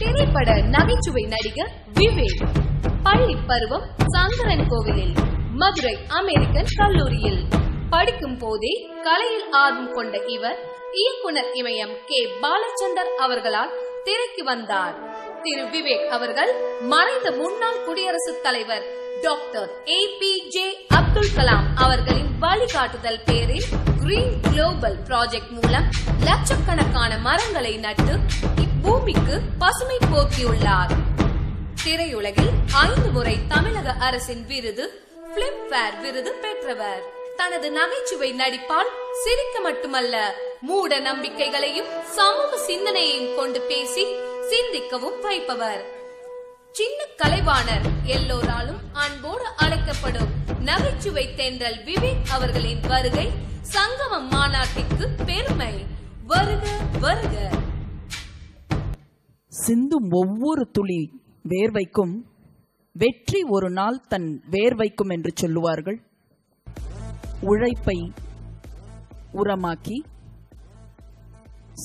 திரைப்பட நகைச்சுவை நடிகர் விவேக். பள்ளி பருவம் சங்கரன் கோவிலில், மதுரை அமெரிக்கன் கல்லூரியில் படிக்கும் போதே கலையில் ஆர்வம் கொண்ட இவர் இயக்குனர் இமயம் கே. பாலச்சந்தர் அவர்களால் திரைக்கு வந்தார். திரு விவேக் அவர்கள் மறைந்த முன்னாள் குடியரசுத் தலைவர் டாக்டர் APJ அப்துல் கலாம் அவர்களின் வழிகாட்டுதல் பேரில் கிரீன் குளோபல் ப்ராஜெக்ட் மூலம் லட்சக்கணக்கான மரங்களை நட்டு இப்பூமிக்கு பசுமை போக்கியுள்ளார். திரையுலகில் 5 முறை தமிழக அரசின் விருது, பிலிம்பேர் விருது பெற்றவர். தனது நகைச்சுவை நடிப்பால் சிரிக்க மட்டுமல்ல, மூட நம்பிக்கைகளையும் சமூக சிந்தனையையும் கொண்டு பேசி சிந்திக்கவும் வைப்பவர். சின்ன கலைவாணர், எல்லோராலும் அன்போடு அழைக்கப்படும் நகைச்சுவை தென்றல் விவேக் அவர்களின் வருகை சங்கமம் மாநாட்டிற்கு பெருமை. வருக வருக. சிந்தும் ஒவ்வொரு துளி வேர்வைக்கும் வெற்றி ஒரு நாள் தன் வேர்வைக்கும் என்று சொல்லுவார்கள். உழைப்பை உரமாக்கி,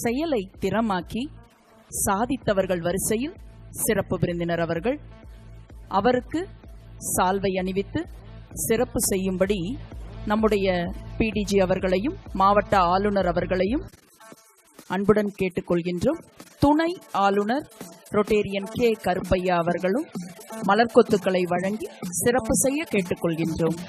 செயலை திறமாக்கி சாதித்தவர்கள் வரிசையில் சிறப்பு விருந்தினர் அவர்கள். அவருக்கு சால்வை அணிவித்து சிறப்பு செய்யும்படி நம்முடைய PDG அவர்களையும் மாவட்ட ஆளுநர் அவர்களையும் அன்புடன் கேட்டுக்கொள்கின்றோம். துணை ஆளுநர் ரொட்டேரியன் K. கருப்பையா அவர்களும் மலர்கொத்துக்களை வழங்கி சிறப்பு செய்ய கேட்டுக்கொள்கின்றோம்.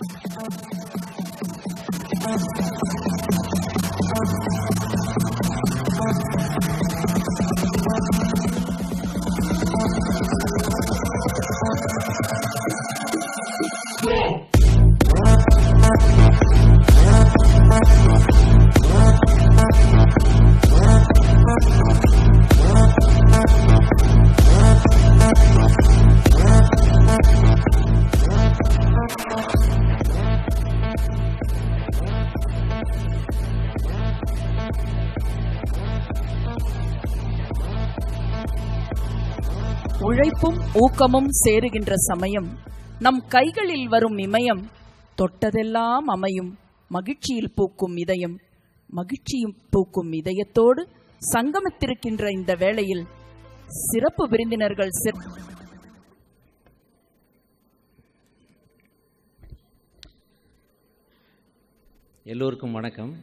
உழைப்பும் ஊக்கமும் சேருகின்ற சமயம் நம் கைகளில் வரும் இமயம் தொட்டதெல்லாம் அமையும். மகிழ்ச்சியில் பூக்கும் இதயம், மகிழ்ச்சியும் பூக்கும் இதயத்தோடு சங்கமித்திருக்கின்ற இந்த வேளையில் சிறப்பு விருந்தினர்கள் எல்லோருக்கும் வணக்கம்.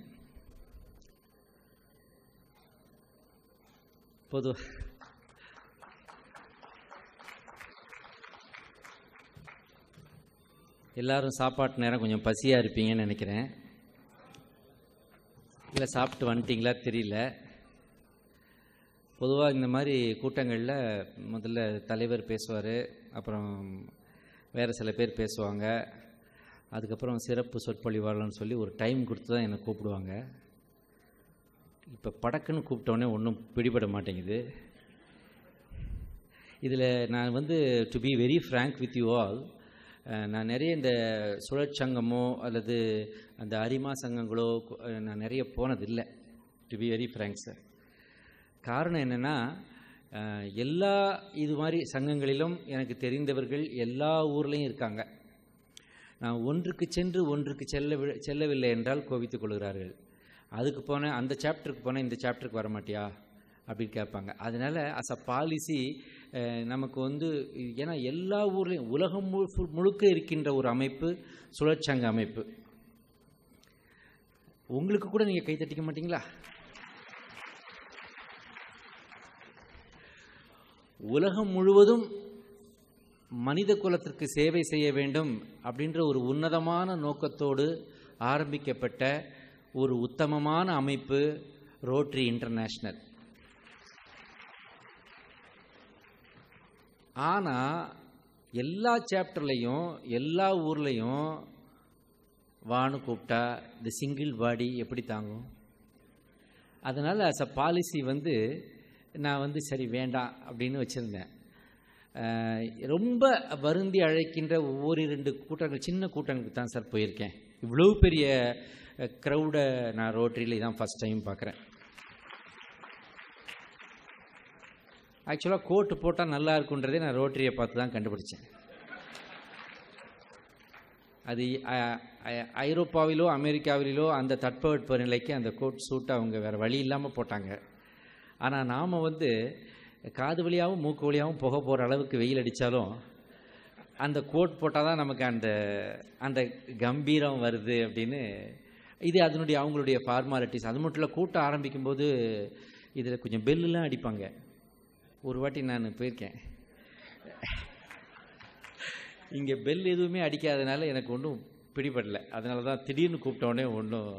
எல்லாரும் சாப்பாட்டு நேரம் கொஞ்சம் பசியாக இருப்பீங்கன்னு நினைக்கிறேன். இல்லை சாப்பிட்டு வந்துட்டிங்களா தெரியல. பொதுவாக இந்த மாதிரி கூட்டங்களில் முதல்ல தலைவர் பேசுவார், அப்புறம் வேறு சில பேர் பேசுவாங்க, அதுக்கப்புறம் சிறப்பு சொற்பொழிவாளர்னு சொல்லி ஒரு டைம் கொடுத்து தான் என்னை கூப்பிடுவாங்க. இப்போ படக்குன்னு கூப்பிட்டோன்னே ஒன்றும் பிடிபட மாட்டேங்குது. இதில் நான் to be very frank with you all, நான் நிறைய இந்த சுழற்சங்கமோ அல்லது அந்த அரிமா சங்கங்களோ நான் நிறைய போனதில்லை, to be very frank sir. காரணம் என்னென்னா, எல்லா இது மாதிரி சங்கங்களிலும் எனக்கு தெரிந்தவர்கள் எல்லா ஊர்லேயும் இருக்காங்க. நான் ஒன்றுக்கு சென்று ஒன்றுக்கு செல்லவில்லை என்றால் கோபித்துக் கொள்கிறார்கள். அதுக்கு போனேன், அந்த சாப்டருக்கு போனேன், இந்த சாப்டருக்கு வர மாட்டியா அப்படின்னு கேட்பாங்க. அதனால் அஸ் அ பாலிசி நமக்கு ஏன்னா எல்லா ஊர்லேயும் உலகம் முழுக்க இருக்கின்ற ஒரு அமைப்பு சுழற்சங்க அமைப்பு. உங்களுக்கு கூட நீங்கள் கை தட்டிக்க மாட்டீங்களா? உலகம் முழுவதும் மனித குலத்திற்கு சேவை செய்ய வேண்டும் அப்படின்ற ஒரு உன்னதமான நோக்கத்தோடு ஆரம்பிக்கப்பட்ட ஒரு உத்தமமான அமைப்பு ரோட்டரி இன்டர்நேஷ்னல். ஆனால் எல்லா சாப்டர்லையும் எல்லா ஊர்லேயும் வான்னு கூப்பிட்டா இந்த சிங்கிள் பாடி எப்படி தாங்கும்? அதனால் அஸ் அ பாலிசி நான் சரி வேண்டாம் அப்படின்னு வச்சுருந்தேன். ரொம்ப வருந்தி அழைக்கின்ற ஒவ்வொரு 2 கூட்டங்கள், சின்ன கூட்டங்களுக்கு தான் சார் போயிருக்கேன். இவ்வளோ பெரிய க்ரௌடை நான் ரோட்டரியில் தான் ஃபஸ்ட் டைம் பார்க்குறேன். ஆக்சுவலாக கோட்டு போட்டால் நல்லா இருக்குன்றதே நான் ரோட்டரியை பார்த்து தான் கண்டுபிடிச்சேன். அது ஐரோப்பாவிலோ அமெரிக்காவிலோ அந்த தட்பவெட்ப நிலைக்கு அந்த கோட் சூட்டை அவங்க வேறு வழி இல்லாமல் போட்டாங்க. ஆனால் நாம் காது வழியாகவும் மூக்கு வழியாகவும் புகை போகிற அளவுக்கு வெயில் அடித்தாலும் அந்த கோட் போட்டால் தான் நமக்கு அந்த அந்த கம்பீரம் வருது அப்படின்னு. இது அதனுடைய அவங்களுடைய ஃபார்மாலிட்டிஸ். அது மட்டும் இல்லை, கூட்டம் ஆரம்பிக்கும்போது இதில் கொஞ்சம் பெல்லுலாம் அடிப்பாங்க. ஒரு வாட்டி நான் போயிருக்கேன், இங்கே பெல் எதுவுமே அடிக்காதனால எனக்கு ஒன்றும் பிடிபடலை. அதனால தான் திடீர்னு கூப்பிட்டோடனே ஒன்றும்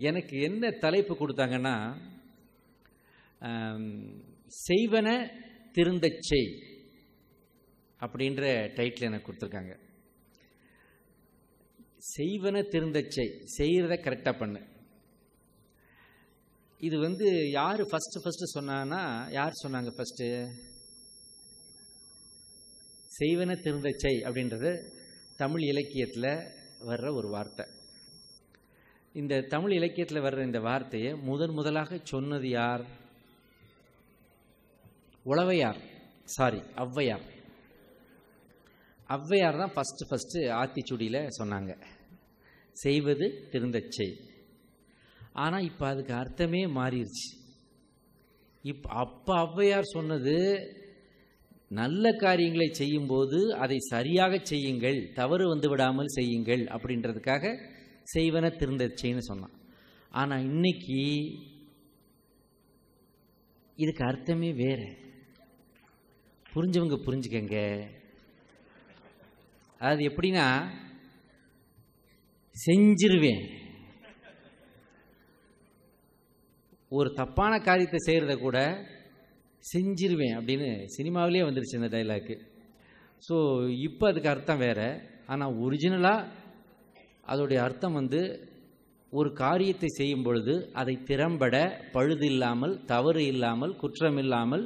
எனக்கு என்ன தலைப்பு கொடுத்தாங்கன்னா, செய்வன திருந்தச் செய் அப்படின்ற டைட்டில் எனக்கு கொடுத்துருக்காங்க. செய்வன திருந்தச் செய், செய்கிறத கரெக்டாக பண்ணு. இது வந்து யார் ஃபஸ்ட்டு சொன்னான்னா, யார் சொன்னாங்க ஃபஸ்ட்டு? செய்வன திருந்தச் செய் அப்படின்றது தமிழ் இலக்கியத்தில் வர்ற ஒரு வார்த்தை. இந்த தமிழ் இலக்கியத்தில் வர்ற இந்த வார்த்தையை முதலாக சொன்னது யார்? ஔவையார். ஔவையார் தான் ஃபஸ்ட்டு ஆத்திச்சூடியில் சொன்னாங்க, செய்வது திருந்தச் செய். ஆனால் இப்போ அதுக்கு அர்த்தமே மாறிடுச்சு. அப்போ ஔவையார் சொன்னது, நல்ல காரியங்களை செய்யும்போது அதை சரியாக செய்யுங்கள், தவறு வந்து விடாமல் செய்யுங்கள் அப்படின்றதுக்காக செய்வன திருந்தச் செய்ன்னு சொன்னான். ஆனால் இன்னைக்கு இதுக்கு அர்த்தமே வேற. புரிஞ்சவங்க புரிஞ்சுக்கங்க. அது எப்படின்னா, செஞ்சிருவேன். ஒரு தப்பான காரியத்தை செய்கிறத கூட செஞ்சிருவேன் அப்படின்னு சினிமாவிலே வந்துருச்சு இந்த டைலாக்கு. ஸோ இப்போ அதுக்கு அர்த்தம் வேறு. ஆனால் ஒரிஜினலாக அதோடைய அர்த்தம் வந்து, ஒரு காரியத்தை செய்யும் பொழுது அதை திறம்பட, பழுது இல்லாமல், தவறு இல்லாமல், குற்றம் இல்லாமல்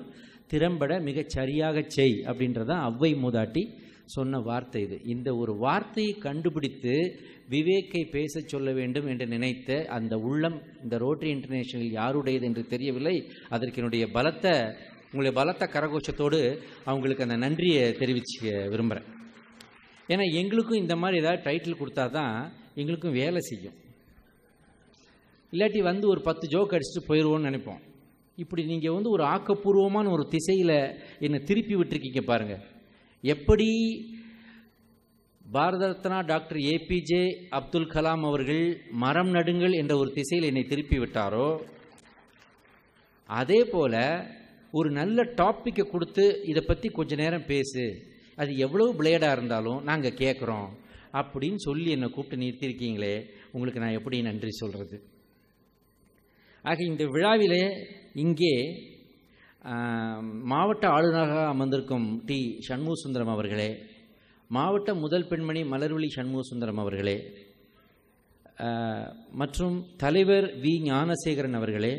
திறம்பட மிகச் சரியாக செய் அப்படின்றதான் ஔவை மூதாட்டி சொன்ன வார்த்தை இது. இந்த ஒரு வார்த்தையை கண்டுபிடித்து விவேக்கை பேச சொல்ல வேண்டும் என்று நினைத்த அந்த உள்ளம் இந்த ரோட்டரி இன்டர்நேஷனல் யாருடையது என்று தெரியவில்லை. அதற்கு உங்களுடைய பலத்த கரகோஷத்தோடு அவங்களுக்கு அந்த நன்றியை தெரிவிக்க விரும்புகிறேன். ஏன்னா எங்களுக்கும் இந்த மாதிரி ஏதாவது டைட்டில் கொடுத்தா தான் எங்களுக்கும் வேலை செய்யும். இல்லாட்டி வந்து ஒரு 10 ஜோக் அடிச்சுட்டு போயிடுவோன்னு நினைப்போம். இப்படி நீங்கள் வந்து ஒரு ஆக்கப்பூர்வமான ஒரு திசையில் என்னை திருப்பி விட்டுருக்கீங்க பாருங்கள். எப்படி பாரத ரத்னா டாக்டர் ஏபிஜே அப்துல் கலாம் அவர்கள் மரம் நடுங்கள் என்ற ஒரு திசையில் என்னை திருப்பி விட்டாரோ, அதே போல் ஒரு நல்ல டாப்பிக்கை கொடுத்து இதை பற்றி கொஞ்ச நேரம் பேசு, அது எவ்வளோ பிளேடாக இருந்தாலும் நாங்கள் கேட்குறோம் அப்படின்னு சொல்லி என்னை கூப்பிட்டு நிறுத்தியிருக்கீங்களே, உங்களுக்கு நான் எப்படி நன்றி சொல்கிறது? ஆக இந்த விழாவிலே இங்கே மாவட்ட ஆளுநராக அமர்ந்திருக்கும் டி சண்முக சுந்தரம் அவர்களே, மாவட்ட முதல் பெண்மணி மலர்விழி சண்முக சுந்தரம் அவர்களே, மற்றும் தலைவர் வி ஞானசேகரன் அவர்களே,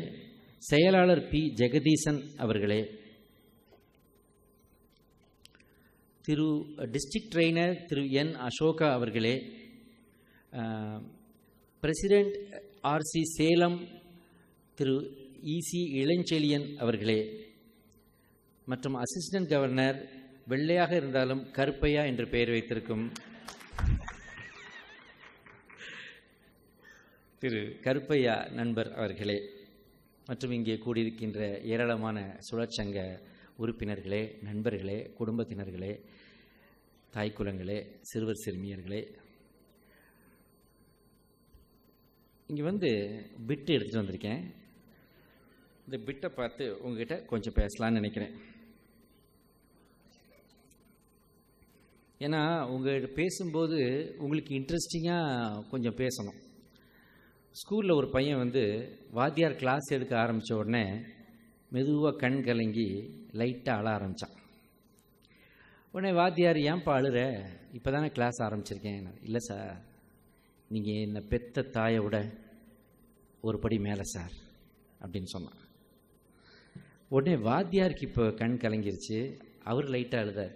செயலாளர் பி ஜெகதீசன் அவர்களே, திரு டிஸ்ட்ரிக்ட் ட்ரெய்னர் திரு என் அசோகா அவர்களே, பிரசிடெண்ட் ஆர்சி சேலம் திரு இசி இளஞ்செழியன் அவர்களே, மற்றும் அசிஸ்டன்ட் கவர்னர் வெள்ளையாக இருந்தாலும் கருப்பையா என்று பெயர் வைத்திருக்கும் திரு கருப்பையா நண்பர் அவர்களே, மற்றும் இங்கே கூடியிருக்கின்ற ஏராளமான சுழற்சங்க உறுப்பினர்களே, நண்பர்களே, குடும்பத்தினர்களே, தாய்க்குலங்களே, சிறுவர் சிறுமியர்களே, இங்கே வந்து பிட்டு எடுத்துகிட்டு வந்திருக்கேன். இந்த பிட்டை பார்த்து உங்ககிட்ட கொஞ்சம் பேசலான்னு நினைக்கிறேன். ஏன்னா உங்கள்கிட்ட பேசும்போது உங்களுக்கு இன்ட்ரெஸ்டிங்காக கொஞ்சம் பேசணும். ஸ்கூலில் ஒரு பையன் வந்து வாத்தியார் கிளாஸ் எடுக்க ஆரம்பித்த உடனே மெதுவாக கண் கலங்கி லைட்டாக அழ ஆரம்பித்தான். உடனே வாத்தியார், ஏன்ப்பா அழுற? இப்போ தானே கிளாஸ் ஆரம்பிச்சிருக்கேன். இல்லை சார், நீங்கள் என்னை பெத்த தாயை விட ஒரு படி மேலே சார் அப்படின்னு சொன்னான். உடனே வாத்தியாருக்கு இப்போ கண் கலங்கிருச்சு. அவர் லைட்டாக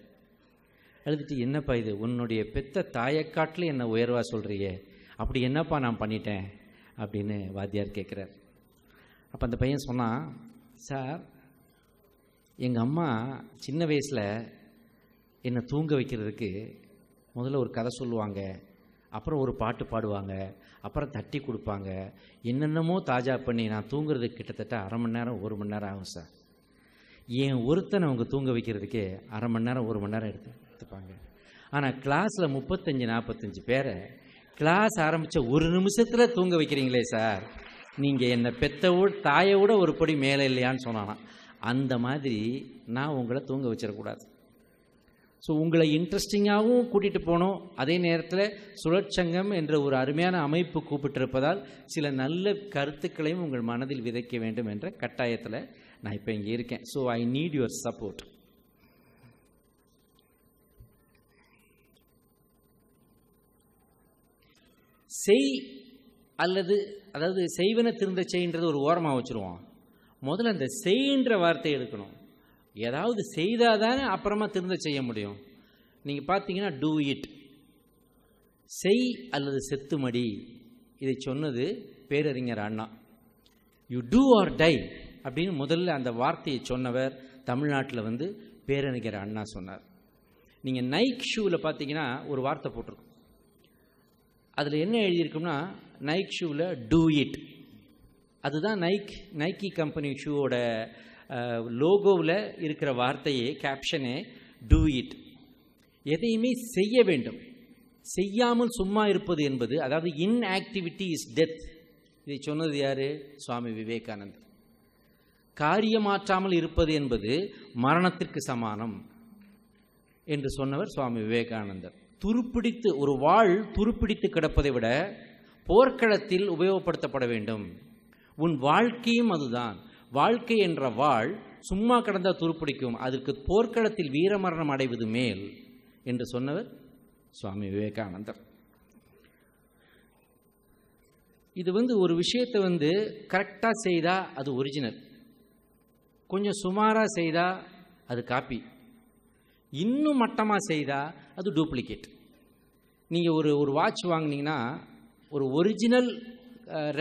அழுதுட்டு, என்னப்பா இது, உன்னுடைய பெத்த தாயக்காட்டில் என்ன உயர்வாக சொல்கிறியே, அப்படி என்னப்பா நான் பண்ணிட்டேன் அப்படின்னு வாத்தியார் கேட்குறார். அப்போ அந்த பையன் சொன்னான், சார், எங்கள் அம்மா சின்ன வயசில் என்னை தூங்க வைக்கிறதுக்கு முதல்ல ஒரு கதை சொல்லுவாங்க. அப்புறம் ஒரு பாட்டு பாடுவாங்க, அப்புறம் தட்டி கொடுப்பாங்க, என்னென்னமோ தாஜா பண்ணி நான் தூங்குறதுக்கு கிட்டத்தட்ட 1/2 மணி நேரம் 1 மணி நேரம் ஆகும் சார். ஏன் ஒருத்தனை அவங்க தூங்க வைக்கிறதுக்கே 1/2 மணி நேரம் 1 மணி நேரம் எடுத்துப்பாங்க. ஆனால் கிளாஸில் 35-45 பேரை கிளாஸ் ஆரம்பித்த 1 நிமிஷத்தில் தூங்க வைக்கிறீங்களே சார், நீங்கள் என்னை தாயை விட ஒரு படி மேலே இல்லையான்னு சொன்னானா. அந்த மாதிரி நான் உங்களை தூங்க வச்சிடக்கூடாது. ஸோ உங்களை இன்ட்ரெஸ்டிங்காகவும் கூட்டிகிட்டு போகணும், அதே நேரத்தில் சுழற்சங்கம் என்ற ஒரு அருமையான அமைப்பு கூப்பிட்டிருப்பதால் சில நல்ல கருத்துக்களையும் உங்கள் மனதில் விதைக்க வேண்டும் என்ற கட்டாயத்தில் நான் இப்போ இங்கே இருக்கேன். So I need your support. அதாவது செய்வன திருந்த செய்ன்றது ஒரு ஓரமாக வச்சுருவோம். முதல்ல அந்த செய்ன்ற வார்த்தையை எடுக்கணும். ஏதாவது செய்தால் தானே அப்புறமா திருந்த செய்ய முடியும். நீங்கள் பார்த்தீங்கன்னா டூ இட், செய் அல்லது செத்துமடி, இதை சொன்னது பேரறிஞர் அண்ணா. யூ டூ ஆர் டை அப்படின்னு முதல்ல அந்த வார்த்தையை சொன்னவர் தமிழ்நாட்டில் பேரறிஞர் அண்ணா சொன்னார். நீங்கள் நைக் ஷூவில் பார்த்தீங்கன்னா ஒரு வார்த்தை போட்டிருக்கும். அதில் என்ன எழுதியிருக்கும்னா நைக் ஷூவில் டூ இட். அதுதான் நைக்கி கம்பெனி ஷூவோட லோகோவில் இருக்கிற வார்த்தையே, கேப்ஷனே டூ இட். எதையுமே செய்ய வேண்டும். செய்யாமல் சும்மா இருப்பது என்பது, அதாவது இன்ஆக்டிவிட்டி இஸ் டெத். இதை சொன்னது யார்? சுவாமி விவேகானந்தர். காரியமாற்றாமல் இருப்பது என்பது மரணத்திற்கு சமானம் என்று சொன்னவர் சுவாமி விவேகானந்தர். ஒரு வாழ் துருப்பிடித்து கிடப்பதை விட போர்க்களத்தில் உபயோகப்படுத்தப்பட வேண்டும். உன் வாழ்க்கையும் அதுதான். வாழ்க்கை என்ற வாழ் சும்மா கடந்தால் துருப்பிடிக்கும், அதற்கு போர்க்களத்தில் வீரமரணம் அடைவது மேல் என்று சொன்னவர் சுவாமி விவேகானந்தர். இது ஒரு விஷயத்தை கரெக்டாக செய்தால் அது ஒரிஜினல், கொஞ்சம் சுமாராக செய்தால் அது காப்பி, இன்னும் மட்டமாக செய்தால் அது டூப்ளிகேட். நீங்கள் ஒரு வாட்ச் வாங்கினீங்கன்னா, ஒரு ஒரிஜினல்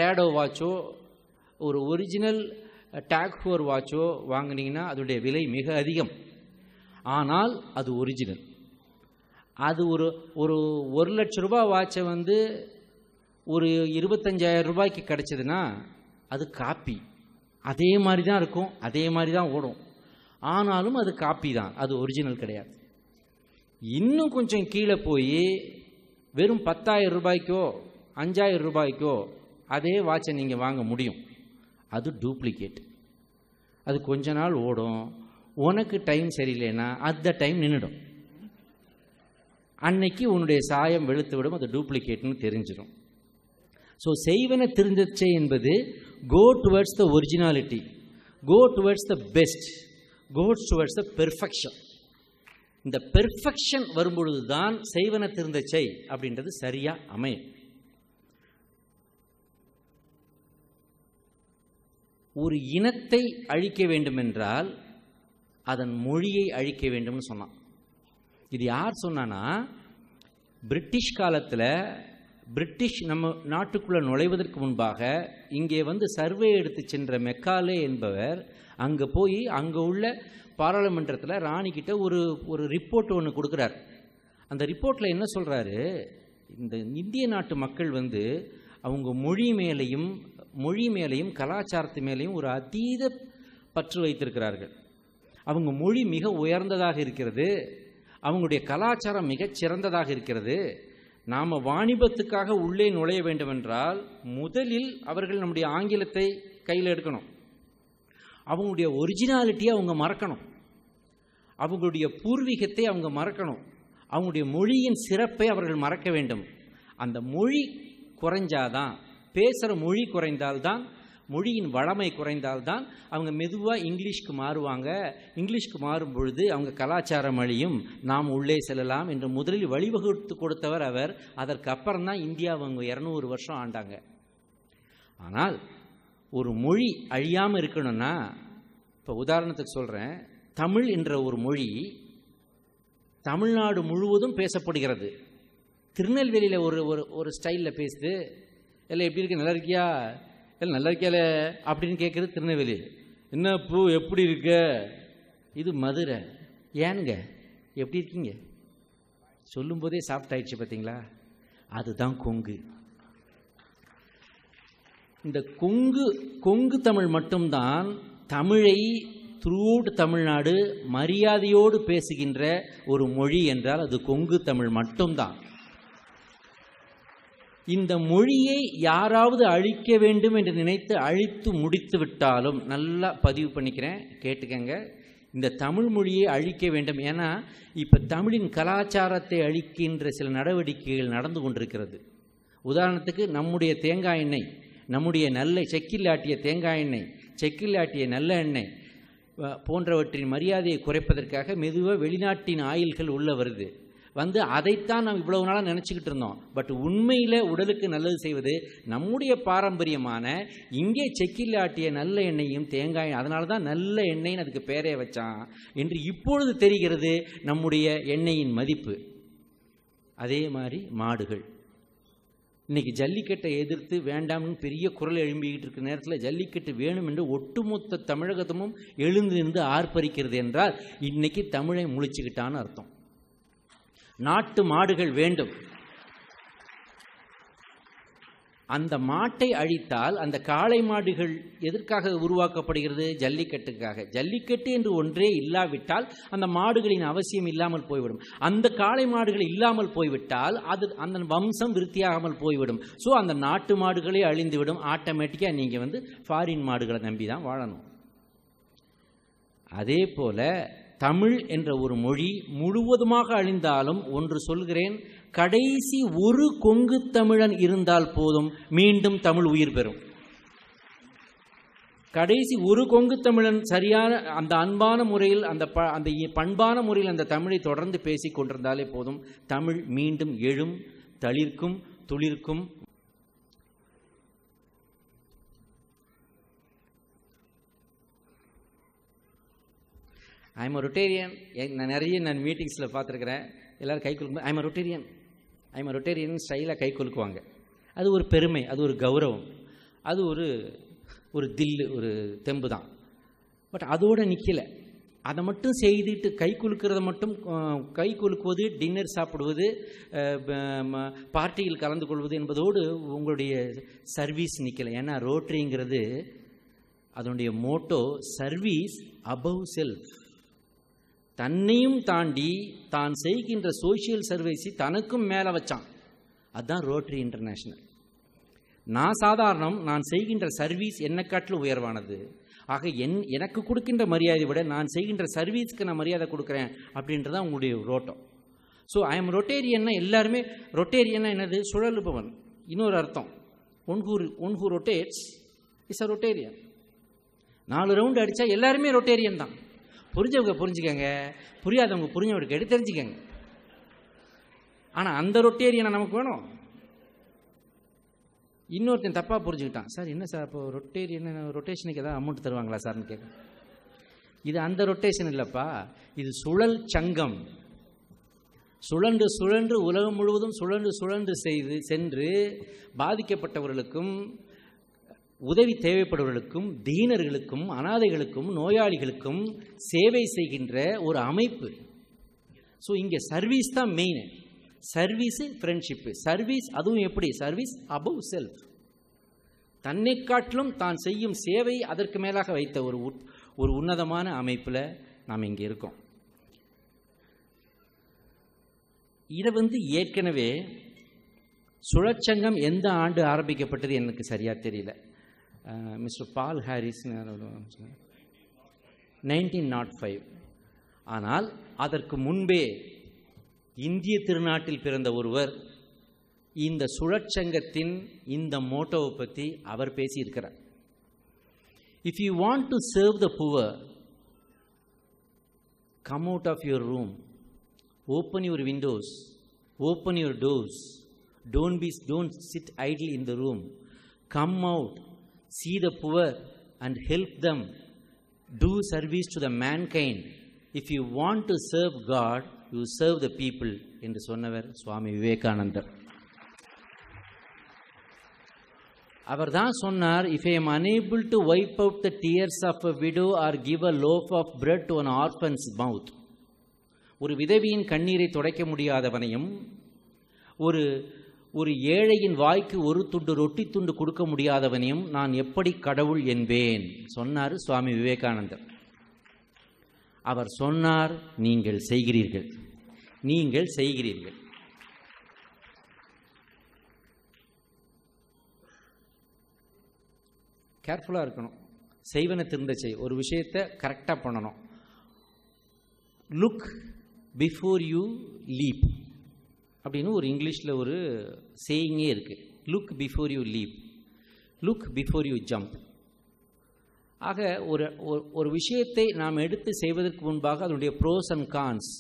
ரேடோ வாட்சோ ஒரு ஒரிஜினல் டேக் ஹோர் வாட்சோ வாங்கினீங்கன்னா அதோடைய விலை மிக அதிகம். ஆனால் அது ஒரிஜினல். அது ஒரு 1 லட்ச ரூபாய் வாட்சை ஒரு 25,000 ரூபாய்க்கு கிடச்சிதுன்னா அது காப்பி. அதே மாதிரி தான் இருக்கும், அதே மாதிரி தான் ஓடும், ஆனாலும் அது காப்பி தான், அது ஒரிஜினல் கிடையாது. இன்னும் கொஞ்சம் கீழே போய் வெறும் 10,000 ரூபாய்க்கோ 5,000 ரூபாய்க்கோ அதே வாட்சை நீங்கள் வாங்க முடியும். அது டூப்ளிகேட். அது கொஞ்ச நாள் ஓடும், உனக்கு டைம் சரியில்லைன்னா அந்த டைம் நின்றுடும். அன்னைக்கு உன்னுடைய சாயம் வெளுத்து விடும், அது டூப்ளிகேட்னு தெரிஞ்சிடும். ஸோ செய்வன திருந்தச்சே என்பது go towards the originality, go towards the best, go towards the perfection. இந்த பெர்ஃபெக்ஷன் வரும்பொழுது தான் செய்வன திருந்தச்சை அப்படின்றது சரியாக அமையும். ஒரு இனத்தை அழிக்க வேண்டுமென்றால் அதன் மொழியை அழிக்க வேண்டும்னு சொன்னான். இது யார் சொன்னான்னா, பிரிட்டிஷ் காலத்தில் பிரிட்டிஷ் நம்ம நாட்டுக்குள்ளே நுழைவதற்கு முன்பாக இங்கே சர்வே எடுத்து சென்ற மெக்காலே என்பவர் அங்கே போய் அங்கே உள்ள பாராளுமன்றத்தில் ராணிக்கிட்ட ஒரு ரிப்போர்ட் ஒன்று கொடுக்குறார். அந்த ரிப்போர்ட்டில் என்ன சொல்கிறாரு, இந்த இந்திய நாட்டு மக்கள் அவங்க மொழி மேலையும் கலாச்சாரத்து மேலேயும் ஒரு அதீத பற்று வைத்திருக்கிறார்கள். அவங்க மொழி மிக உயர்ந்ததாக இருக்கிறது, அவங்களுடைய கலாச்சாரம் மிகச் சிறந்ததாக இருக்கிறது. நாம் வாணிபத்துக்காக உள்ளே நுழைய வேண்டுமென்றால் முதலில் அவர்கள் நம்முடைய ஆங்கிலத்தை கையில் எடுக்கணும். அவங்களுடைய ஒரிஜினாலிட்டியை அவங்க மறக்கணும், அவங்களுடைய பூர்வீகத்தை அவங்க மறக்கணும், அவங்களுடைய மொழியின் சிறப்பை அவர்கள் மறக்க வேண்டும். அந்த மொழி குறைஞ்சாதான், பேசுகிற மொழி குறைந்தால்தான், மொழியின் வளமை குறைந்தால்தான் அவங்க மெதுவாக இங்கிலீஷ்க்கு மாறுவாங்க. இங்கிலீஷ்க்கு மாறும் பொழுது அவங்க கலாச்சாரம் அழியும், நாம் உள்ளே செல்லலாம் என்று முதலில் வழிவகுத்து கொடுத்தவர் அவர். அதற்கு அப்புறம் தான் இந்தியா அவங்க 200 வருஷம் ஆண்டாங்க. ஆனால் ஒரு மொழி அழியாமல் இருக்கணும்னா, இப்போ உதாரணத்துக்கு சொல்கிறேன், தமிழ் என்ற ஒரு மொழி தமிழ்நாடு முழுவதும் பேசப்படுகிறது. திருநெல்வேலியில் ஒரு ஸ்டைலில் பேசுது, எல்லாம் எப்படி இருக்கு, நல்லா இருக்கியா, எல்லாம் நல்லா இருக்கியால அப்படின்னு கேட்குறது திருநெல்வேலி. என்ன பூ எப்படி இருக்க, இது மதுரை. ஏனுங்க எப்படி இருக்கீங்க சொல்லும்போதே சாஃப்ட் ஆயிடுச்சு பார்த்தீங்களா? அதுதான் கொங்கு. இந்த கொங்கு தமிழ் மட்டும்தான் தமிழை த்ரூஅவுட் தமிழ்நாடு மரியாதையோடு பேசுகின்ற ஒரு மொழி என்றால் அது கொங்கு தமிழ் மட்டும்தான். இந்த மொழியை யாராவது அழிக்க வேண்டும் என்று நினைத்து அழித்து முடித்து விட்டாலும், நல்லா பதிவு பண்ணிக்கிறேன், கேட்டுக்கங்க, இந்த தமிழ் மொழியை அழிக்க வேண்டும். ஏன்னா இப்போ தமிழின் கலாச்சாரத்தை அழிக்கின்ற சில நடவடிக்கைகள் நடந்து கொண்டிருக்கிறது. உதாரணத்துக்கு நம்முடைய தேங்காய் எண்ணெய், நம்முடைய நல்ல செக்கில் ஆட்டிய தேங்காய் எண்ணெய், செக்கில் ஆட்டிய நல்ல எண்ணெய் போன்றவற்றின் மரியாதையை குறைப்பதற்காக மெதுவாக வெளிநாட்டின் ஆயில்கள் உள்ள வருது. அதைத்தான் நாம் இவ்வளவு நாளாக நினச்சிக்கிட்டு இருந்தோம். பட் உண்மையில் உடலுக்கு நல்லது செய்வது நம்முடைய பாரம்பரியமான இங்கே செக்கில் ஆட்டிய நல்ல எண்ணெயும் தேங்காய். அதனால தான் நல்ல எண்ணெய்னு அதுக்கு பேரே வச்சான் என்று இப்பொழுது தெரிகிறது நம்முடைய எண்ணெயின் மதிப்பு. அதே மாதிரி மாடுகள் இன்றைக்கி ஜல்லிக்கட்டை எதிர்த்து வேண்டாம்னு பெரிய குரல் எழும்பிக்கிட்டு இருக்கிற நேரத்தில் ஜல்லிக்கட்டு வேணும் என்று ஒட்டுமொத்த தமிழகத்தமும் எழுந்து நின்று ஆர்ப்பரிக்கிறது என்றால் இன்றைக்கி தமிழை முழிச்சுக்கிட்டான்னு அர்த்தம். நாட்டு மாடுகள் வேண்டும். அந்த மாட்டை அழித்தால் அந்த காளை மாடுகள் எதற்காக உருவாக்கப்படுகிறது? ஜல்லிக்கட்டுக்காக. ஜல்லிக்கட்டு என்று ஒன்றே இல்லாவிட்டால் அந்த மாடுகளின் அவசியம் இல்லாமல் போய்விடும். அந்த காளை மாடுகள் இல்லாமல் போய்விட்டால் அது அந்த வம்சம் விருத்தியாகாமல் போய்விடும். ஸோ அந்த நாட்டு மாடுகளே அழிந்துவிடும். ஆட்டோமேட்டிக்காக நீங்கள் ஃபாரின் மாடுகளை நம்பி தான் வாழணும். அதே போல் தமிழ் என்ற ஒரு மொழி முழுவதுமாக அழிந்தாலும் ஒன்று சொல்கிறேன், கடைசி ஒரு கொங்கு தமிழன் இருந்தால் போதும், மீண்டும் தமிழ் உயிர் பெறும். கடைசி ஒரு கொங்கு தமிழன் சரியான அந்த அன்பான முறையில் அந்த பண்பான முறையில் அந்த தமிழை தொடர்ந்து பேசிக் கொண்டிருந்தாலே போதும், தமிழ் மீண்டும் எழும், தளிர்க்கும், துளிர்க்கும். I'm Rotarian. நான் மீட்டிங்ஸில் பார்த்துருக்கிறேன், எல்லோரும் கை குலுக்கும். ஐம் ரொட்டேரியன் ஸ்டைலாக கை குலுக்குவாங்க. அது ஒரு பெருமை, அது ஒரு கௌரவம், அது ஒரு தில்லு, ஒரு தெம்பு தான். பட் அதோடு நிற்கலை. அதை மட்டும் செய்துட்டு கை குலுக்கிறத மட்டும் கை குலுக்குவது, டின்னர் சாப்பிடுவது, பார்ட்டியில் கலந்து கொள்வது என்பதோடு உங்களுடைய சர்வீஸ் நிற்கலை. ஏன்னா ரோட்டரிங்கிறது அதனுடைய மோட்டோ சர்வீஸ் அபவ் செல்ஃப். தன்னையும் தாண்டி தான் செய்கின்ற சோஷியல் சர்வீஸை தனக்கும் மேலே வச்சான். அதுதான் ரோட்டரி இன்டர்நேஷ்னல். நான் சாதாரணம், நான் செய்கின்ற சர்வீஸ் என்னை காட்டிலும் உயர்வானது. ஆக எனக்கு கொடுக்கின்ற மரியாதை விட நான் செய்கின்ற சர்வீஸ்க்கு நான் மரியாதை கொடுக்குறேன் அப்படின்றதான் உங்களுடைய ரோட்டம். ஸோ ஐ எம் ரொட்டேரியன்னா எல்லாருமே ரொட்டேரியன்னா என்னது? சுழலுபவன். இன்னொரு அர்த்தம், one who rotates is a Rotarian. 4 round அடித்தா எல்லாருமே ரொட்டேரியன் தான். புரிஞ்சவங்க புரிஞ்சுக்கங்க, புரியாதவங்க புரிஞ்சவங்க கேட்டு தெரிஞ்சுக்கங்க. ஆனால் அந்த ரொட்டேரியனை நமக்கு வேணும். இன்னொருத்தன் தப்பாக புரிஞ்சுக்கிட்டான், சார் என்ன சார் இப்போ ரொட்டேஷனுக்கு ஏதாவது அமௌண்ட் தருவாங்களா சார்னு கேட்க. இது அந்த ரொட்டேஷன் இல்லைப்பா, இது சுழல் சங்கம். சுழன்று சுழன்று உலகம் முழுவதும் சுழன்று சுழன்று சென்று பாதிக்கப்பட்டவர்களுக்கும் உதவி தேவைப்படுவர்களுக்கும் தீனர்களுக்கும் அனாதைகளுக்கும் நோயாளிகளுக்கும் சேவை செய்கின்ற ஒரு அமைப்பு. ஸோ இங்கே சர்வீஸ் தான் மெயின். Service, friendship, service. அதுவும் எப்படி? Service above self. தன்னை காட்டிலும் தான் செய்யும் சேவை அதற்கு மேலாக வைத்த ஒரு உன்னதமான அமைப்பில் நாம் இங்கே இருக்கோம். இதை ஏற்கனவே சுழற்சங்கம் எந்த ஆண்டு ஆரம்பிக்கப்பட்டது எனக்கு சரியாக தெரியல. Mister Paul Harris 1905. ஆனால் அதற்கு முன்பே இந்திய திருநாட்டில் பிறந்த ஒருவர் இந்த சுழற்சங்கத்தின் இந்த மோட்டோவை பற்றி அவர் பேசியிருக்கிறார். If you want to serve the poor, come out of your room, open your windows, open your doors, don't sit idle in the room, come out, see the poor and help them, do service to the mankind. If you want to serve God, you serve the people என்று சொன்னவர் சுவாமி விவேகானந்தர். அவர் தான் சொன்னார், if I am unable to wipe out the tears of a widow or give a loaf of bread to an orphan's mouth, ஒரு விதவியின் கண்ணீரை துடைக்க முடியாதவனையும் ஒரு ஏழையின் வாய்க்கு ஒரு துண்டு ரொட்டி துண்டு கொடுக்க முடியாதவனையும் நான் எப்படி கடவுள் என்பேன் சொன்னார் சுவாமி விவேகானந்தர். அவர் சொன்னார், நீங்கள் செய்கிறீர்கள், நீங்கள் செய்கிறீர்கள். கேர்ஃபுல்லாக இருக்கணும். செய்வன திருந்த செய். ஒரு விஷயத்தை கரெக்டாக பண்ணணும். லுக் பிஃபோர் யூ லீப் அப்படின்னு ஒரு இங்கிலீஷில் ஒரு சேயிங்கே இருக்குது. Look before you leap, look before you jump. ஆக ஒரு விஷயத்தை நாம் எடுத்து செய்வதற்கு முன்பாக அதனுடைய ப்ரோஸ் அண்ட் கான்ஸ்,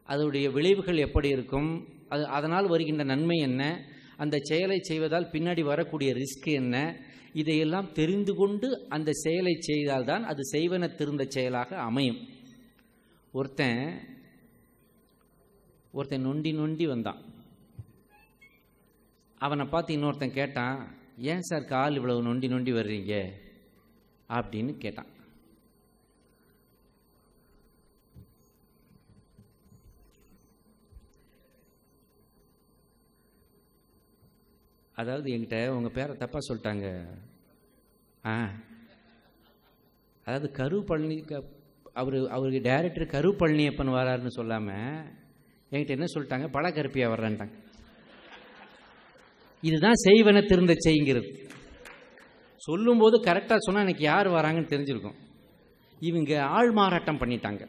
அதனுடைய விளைவுகள் எப்படி இருக்கும், அதனால் வருகின்ற நன்மை என்ன, அந்த செயலை செய்வதால் பின்னாடி வரக்கூடிய ரிஸ்க் என்ன, இதையெல்லாம் தெரிந்து கொண்டு அந்த செயலை செய்தால்தான் அது செய்வன திருந்த செயலாக அமையும். ஒருத்தன் நொண்டி நொண்டி வந்தான். அவனை பார்த்து இன்னொருத்தன் கேட்டான், ஏன் சார் கால் இவ்வளவு நொண்டி நொண்டி வர்றீங்க அப்படின்னு கேட்டான். அதாவது என்கிட்ட உங்கள் பேரை தப்பாக சொல்லிட்டாங்க. அதாவது அவருக்கு டைரக்டர் கரு பழனியப்பன் வராருன்னு சொல்லாமல் என்கிட்ட என்ன சொல்லிட்டாங்க, பழக்கருப்பியா வர்றான்ட்டாங்க. இதுதான் செய்வன திருந்த செய்ங்கிறது. சொல்லும்போது கரெக்டாக சொன்னால் எனக்கு யார் வராங்கன்னு தெரிஞ்சிருக்கும். இவங்க ஆள் மாறாட்டம் பண்ணிட்டாங்க.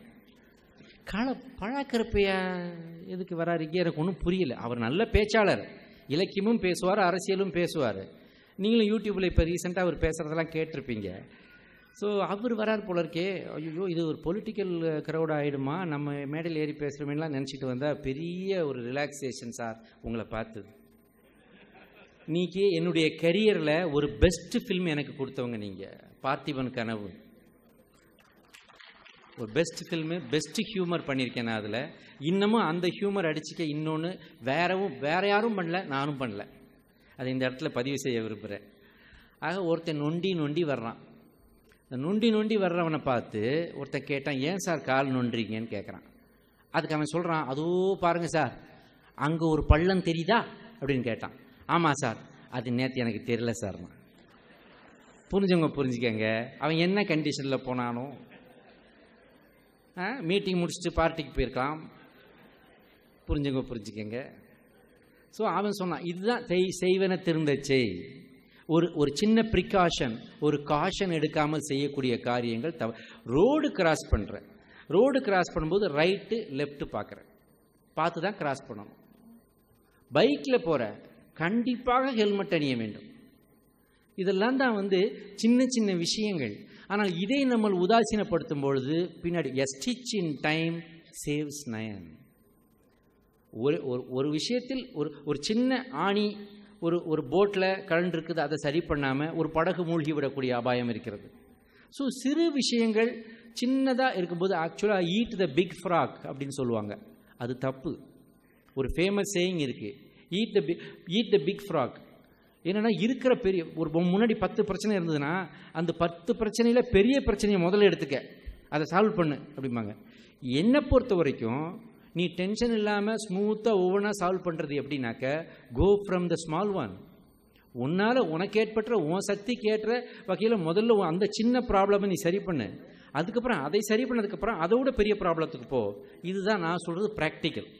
பழக்கருப்பையா எதுக்கு வராரு எனக்கு ஒன்றும் புரியல. அவர் நல்ல பேச்சாளர், இலக்கியமும் பேசுவார், அரசியலும் பேசுவார். நீங்களும் யூடியூப்பில் இப்போ ரீசெண்டாக அவர் பேசுகிறதெல்லாம் கேட்டிருப்பீங்க. ஸோ அவர் வரார் போல இருக்கே, ஐயோ இது ஒரு பொலிட்டிக்கல் க்ரௌட் ஆகிடுமா, நம்ம மேடையில் ஏறி பேசுகிறோமேலாம் நினச்சிட்டு வந்தால் பெரிய ஒரு ரிலாக்ஸேஷன் சார் உங்களை பார்த்தது. இன்றைக்கி என்னுடைய கரியரில் ஒரு பெஸ்ட் ஃபில்ம் எனக்கு கொடுத்தவங்க நீங்கள். பார்த்திபன் கனவு ஒரு பெஸ்ட் ஃபில்மு, பெஸ்ட்டு ஹியூமர் பண்ணியிருக்கேன் நான். அதில் இன்னமும் அந்த ஹியூமர் அடிச்சுக்க இன்னொன்று வேற யாரும் பண்ணல, நானும் பண்ணல. அதை இந்த இடத்துல பதிவு செய்ய விரும்புகிறேன். ஆக ஒருத்தன் நொண்டி நொண்டி வர்றான். இந்த நொண்டி நொண்டி வர்றவனை பார்த்து ஒருத்தன் கேட்டான், ஏன் சார் கால் நொன்றீங்கன்னு கேட்குறான். அதுக்கு அவன் சொல்கிறான், அதோ பாருங்கள் சார் அங்கே ஒரு பள்ளம் தெரியுதா அப்படின்னு கேட்டான். ஆமாம் சார், அது நேற்று எனக்கு தெரியல சார். புரிஞ்சவங்க புரிஞ்சுக்கங்க. அவன் என்ன கண்டிஷனில் போனானோ, மீட்டிங் முடிச்சுட்டு பார்ட்டிக்கு போயிருக்கலாம், புரிஞ்சவங்க புரிஞ்சுக்கங்க. ஸோ அவன் சொன்னான், இதுதான் செய்வன திருந்த செய். ஒரு சின்ன ப்ரிகாஷன், ஒரு காஷன் எடுக்காமல் செய்யக்கூடிய காரியங்கள் ரோடு கிராஸ் பண்ணுறேன், ரோடு கிராஸ் பண்ணும்போது ரைட்டு லெஃப்ட்டு பார்த்து தான் கிராஸ் பண்ணணும். பைக்கில் போகிற கண்டிப்பாக ஹெல்மெட் அணிய வேண்டும். இதெல்லாம் தான் சின்ன சின்ன விஷயங்கள். ஆனால் இதை நம்ம உதாசீனப்படுத்தும் பொழுது பின்னாடி எ ஸ்டிச் இன் டைம் சேவ்ஸ் 9. ஒரு விஷயத்தில் ஒரு சின்ன ஆணி ஒரு போட்டில் கலண்டிருக்குது, அதை சரி பண்ணாமல் ஒரு படகு மூழ்கி விடக்கூடிய அபாயம் இருக்கிறது. ஸோ சிறு விஷயங்கள் சின்னதாக இருக்கும்போது ஆக்சுவலாக ஈட் த பிக் ஃப்ராக் அப்படின்னு சொல்லுவாங்க, அது தப்பு. ஒரு ஃபேமஸ் சேயிங் இருக்குது, ஈட் த பிக் ஃப்ராக். என்னென்னா இருக்கிற பெரிய முன்னாடி 10 பிரச்சனை இருந்ததுன்னா அந்த 10 பிரச்சனையில் பெரிய பிரச்சனையை முதல்ல எடுத்துக்க, அதை சால்வ் பண்ணு அப்படிம்பாங்க. என்னை பொறுத்த வரைக்கும் நீ டென்ஷன் இல்லாமல் ஸ்மூத்தாக ஒவ்வொன்றா சால்வ் பண்ணுறது எப்படின்னாக்க, go from the small one. உன்னால் உனக்கு ஏற்பட்ட உன் சக்திக்கு ஏற்ற வகையில் முதல்ல அந்த சின்ன ப்ராப்ளமை நீ சரி பண்ணு. அதுக்கப்புறம் அதை சரி பண்ணதுக்கப்புறம் அதை விட பெரிய ப்ராப்ளத்துக்கு போ. இதுதான் நான் சொல்கிறது ப்ராக்டிக்கல்.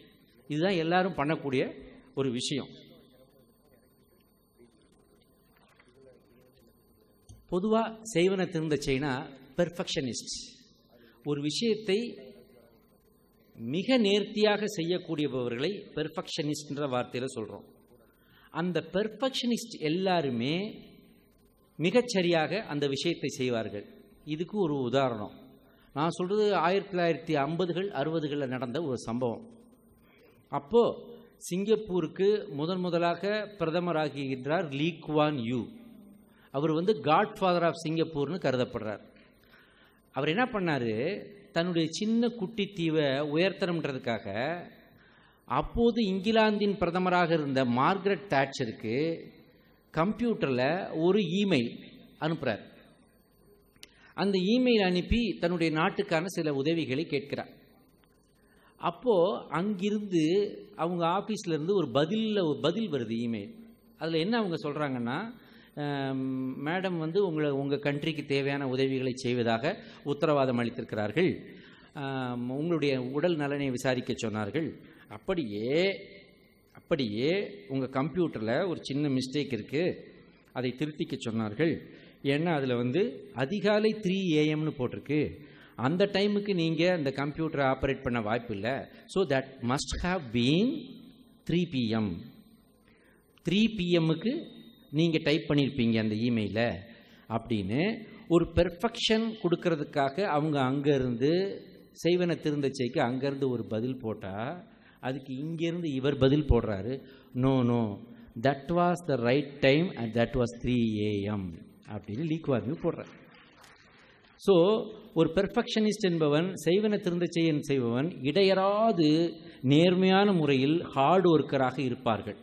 இதுதான் எல்லாரும் பண்ணக்கூடிய ஒரு விஷயம். பொதுவாக செய்வன திருந்த செய்னா பெர்ஃபெக்ஷனிஸ்ட். ஒரு விஷயத்தை மிக நேர்த்தியாக செய்யக்கூடியவர்களை பெர்ஃபெக்ஷனிஸ்ட்ன்ற வார்த்தையில் சொல்கிறோம். அந்த பெர்ஃபெக்ஷனிஸ்ட் எல்லாருமே மிகச்சரியாக அந்த விஷயத்தை செய்வார்கள். இதுக்கு ஒரு உதாரணம் நான் சொல்கிறது 1950கள் 60களில் நடந்த ஒரு சம்பவம். அப்போது சிங்கப்பூருக்கு முதலாக பிரதமராகின்றார் லீ குவான் யூ. அவர் காட்ஃபாதர் ஆஃப் சிங்கப்பூர்னு கருதப்படுறார். அவர் என்ன பண்ணார், தன்னுடைய சின்ன குட்டி தீவை உயர்த்தணுன்றதுக்காக அப்போது இங்கிலாந்தின் பிரதமராக இருந்த மார்கரெட் தாட்சருக்கு கம்ப்யூட்டரில் ஒரு இமெயில் அனுப்புகிறார். அந்த இமெயில் அனுப்பி தன்னுடைய நாட்டுக்கான சில உதவிகளை கேட்கிறார். அப்போது அங்கிருந்து அவங்க ஆஃபீஸ்லேருந்து ஒரு பதில் வருது, இமெயில். அதில் என்ன அவங்க சொல்கிறாங்கன்னா, மேடம் வந்து உங்கள் கண்ட்ரிக்கு தேவையான உதவிகளை செய்வதாக உத்தரவாதம் அளித்திருக்கிறார்கள், உங்களுடைய உடல் நலனை விசாரிக்க சொன்னார்கள். அப்படியே உங்கள் கம்ப்யூட்டரில் ஒரு சின்ன மிஸ்டேக் இருக்குது, அதை திருத்திக்க சொன்னார்கள். ஏன்னா அதில் வந்து அதிகாலை 3 AM போட்டிருக்கு. அந்த டைமுக்கு நீங்கள் அந்த கம்ப்யூட்டரை ஆப்ரேட் பண்ண வாய்ப்பு இல்லை. So that must have been 3 PM. 3 PMக்கு நீங்கள் டைப் பண்ணியிருப்பீங்க அந்த இமெயிலை அப்படின்னு ஒரு பெர்ஃபெக்ஷன் கொடுக்கறதுக்காக அவங்க அங்கேருந்து செய்வன திருந்தச்சைக்கு அங்கேருந்து ஒரு பதில் போட்டால், அதுக்கு இங்கேருந்து இவர் பதில் போடுறாரு, know that was the right time and that was 3 AM அப்படின்னு லீக்வார்னியூ போடுறார். ஸோ ஒரு பெர்ஃபெக்ஷனிஸ்ட் என்பவன், செய்வன திருந்தச்செய் செய்பவன் இடையறாது நேர்மையான முறையில் ஹார்ட் ஒர்க்கராக இருப்பார்கள்.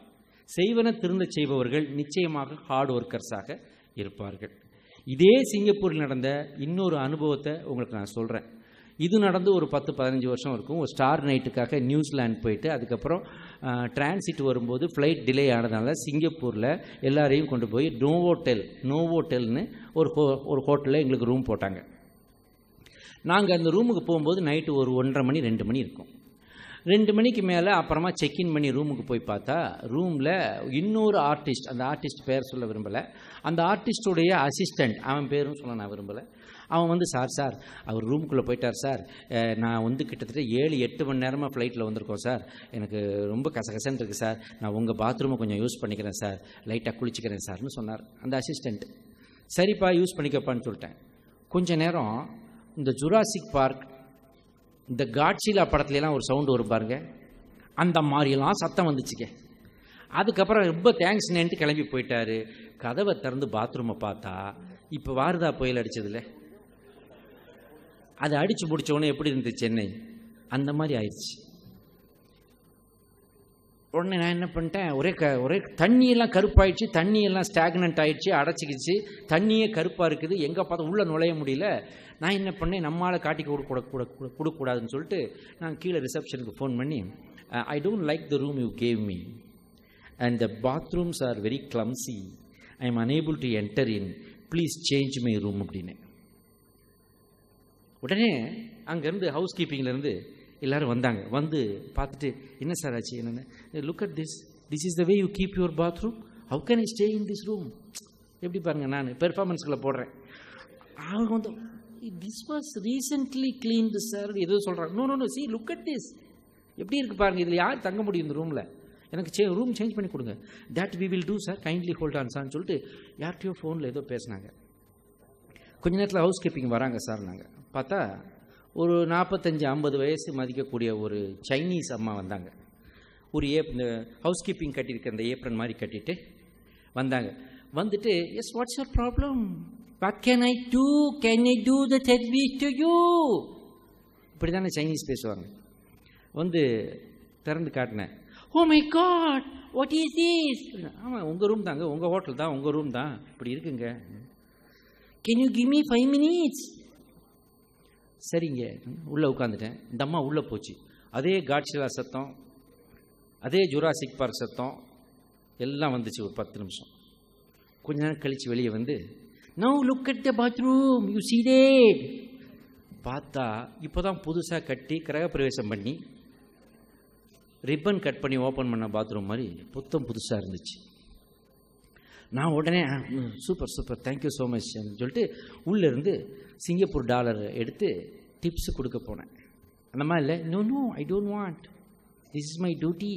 செய்வன திருந்த செய்பவர்கள் நிச்சயமாக ஹார்ட் ஒர்க்கர்ஸாக இருப்பார்கள். இதே சிங்கப்பூரில் நடந்த இன்னொரு அனுபவத்தை உங்களுக்கு நான் சொல்கிறேன். இது நடந்து ஒரு 10-15 வருஷம் இருக்கும். ஒரு ஸ்டார் நைட்டுக்காக நியூசிலாந்து போயிட்டு அதுக்கப்புறம் டிரான்சிட் வரும்போது ஃப்ளைட் டிலே ஆனதுனால சிங்கப்பூரில் எல்லாரையும் கொண்டு போய் நோவோட்டெல்னு ஒரு ஹோட்டலில் எங்களுக்கு ரூம் போட்டாங்க. நாங்கள் அந்த ரூமுக்கு போகும்போது நைட்டு ஒரு 1:30 மணி 2 மணி இருக்கும். 2 மணிக்கு மேலே அப்புறமா செக்இன் பண்ணி ரூமுக்கு போய் பார்த்தா ரூமில் இன்னொரு ஆர்டிஸ்ட், அந்த ஆர்டிஸ்ட் பேர் சொல்ல விரும்பலை, அந்த ஆர்டிஸ்டுடைய அசிஸ்டண்ட், அவன் பேரும் சொல்ல நான் விரும்பலை, அவன் வந்து சார் அவர் ரூமுக்குள்ளே போயிட்டார் சார், நான் வந்து கிட்டத்தட்ட 7-8 மணி நேரமாக ஃப்ளைட்டில் வந்திருக்கோம் சார், எனக்கு ரொம்ப கசகசன்னு இருக்குது சார், நான் உங்கள் பாத்ரூமை கொஞ்சம் யூஸ் பண்ணிக்கிறேன் சார், லைட்டாக குளிச்சிக்கிறேன் சார்னு சொன்னார் அந்த அசிஸ்டண்ட். சரிப்பா யூஸ் பண்ணிக்கப்பான்னு சொல்லிட்டேன். கொஞ்ச நேரம் இந்த ஜுராசிக் பார்க், இந்த காட்சிலா படத்துலலாம் ஒரு சவுண்டு வரும் பாருங்க, அந்த மாதிரியெல்லாம் சத்தம் வந்துச்சுக்க. அதுக்கப்புறம் ரொம்ப தேங்க்ஸ் நேன்ட்டு கிளம்பி போயிட்டாரு. கதவை திறந்து பாத்ரூமை பார்த்தா இப்போ வாரதா புயல் அடித்ததில்ல, அதை அடித்து முடித்தவொடனே எப்படி இருந்துச்சு சென்னை, அந்த மாதிரி ஆயிடுச்சு. உடனே நான் என்ன பண்ணிட்டேன், ஒரே தண்ணியெல்லாம் கருப்பாயிடுச்சு, தண்ணியெல்லாம் ஸ்டாக்னன்ட் ஆகிடுச்சு, அடைச்சிக்கிச்சு, தண்ணியே கருப்பாக இருக்குது, எங்கே பார்த்தா உள்ளே நுழைய முடியல. நான் என்ன பண்ணேன், நம்மளால் காட்டி கொடுக்கக்கூடாதுன்னு சொல்லிட்டு நான் கீழே ரிசப்ஷனுக்கு ஃபோன் பண்ணி, I don't like the room you gave me and the bathrooms are very clumsy, I am unable to enter in, please change my room அப்படின்னு. உடனே அங்கேருந்து ஹவுஸ் கீப்பிங்லேருந்து எல்லோரும் வந்தாங்க. வந்து பார்த்துட்டு, என்ன சார் ஆச்சு, என்னென்ன, look at this is the way you keep your bathroom, how can I stay in this room, எப்படி பாருங்கள் நான் பெர்ஃபார்மன்ஸ்களை போடுறேன். அவங்க வந்து this was recently cleaned sir ஏதோ சொல்கிறாங்க. No see look at this, எப்படி இருக்குது பாருங்கள், இதில் யார் தங்க முடியும் இந்த ரூமில், எனக்கு ரூம் சேஞ்ச் பண்ணி கொடுங்க. That we will do sir, kindly hold on சார்னு சொல்லிட்டு யார்கிட்டையோ ஃபோனில் ஏதோ பேசினாங்க. கொஞ்ச நேரத்தில் ஹவுஸ் கீப்பிங் வராங்க சார். நாங்கள் பார்த்தா ஒரு 45-50 வயசு மதிக்கக்கூடிய ஒரு சைனீஸ் அம்மா வந்தாங்க. ஒரு இந்த ஹவுஸ் கீப்பிங் கட்டியிருக்க அந்த ஏப்ரன் மாதிரி கட்டிட்டு வந்தாங்க. வந்துட்டு, yes what's your problem, what can I do the service to you, இப்படி தானே சைனீஸ் பேசுவாங்க. வந்து திறந்து காட்டினேன். Oh my God what is this, ஆமாம் உங்கள் ரூம் தாங்க, உங்கள் ஹோட்டல் தான், உங்கள் ரூம் தான், இப்படி இருக்குங்க, can you give me 5 minutes. சரிங்க, உள்ளே உட்காந்துட்டேன். இந்த அம்மா உள்ளே போச்சு. அதே காட்சிலா சத்தம், அதே ஜுராசிக் பார்க் சத்தம் எல்லாம் வந்துச்சு. ஒரு 10 நிமிஷம் கொஞ்ச நேரம் கழித்து வெளியே வந்து, now look at the bathroom you see that. பார்த்தா இப்போ தான் புதுசாக கட்டி கிரகப்பிரவேசம் பண்ணி ரிப்பன் கட் பண்ணி ஓப்பன் பண்ண பாத்ரூம் மாதிரி புத்தம் புதுசாக இருந்துச்சு. நான் உடனே சூப்பர் தேங்க்யூ ஸோ மச் சொல்லிட்டு உள்ளேருந்து சிங்கப்பூர் டாலர் எடுத்து டிப்ஸு கொடுக்க போனேன். அந்த மாதிரி இல்லை, no I don't want, this is my duty.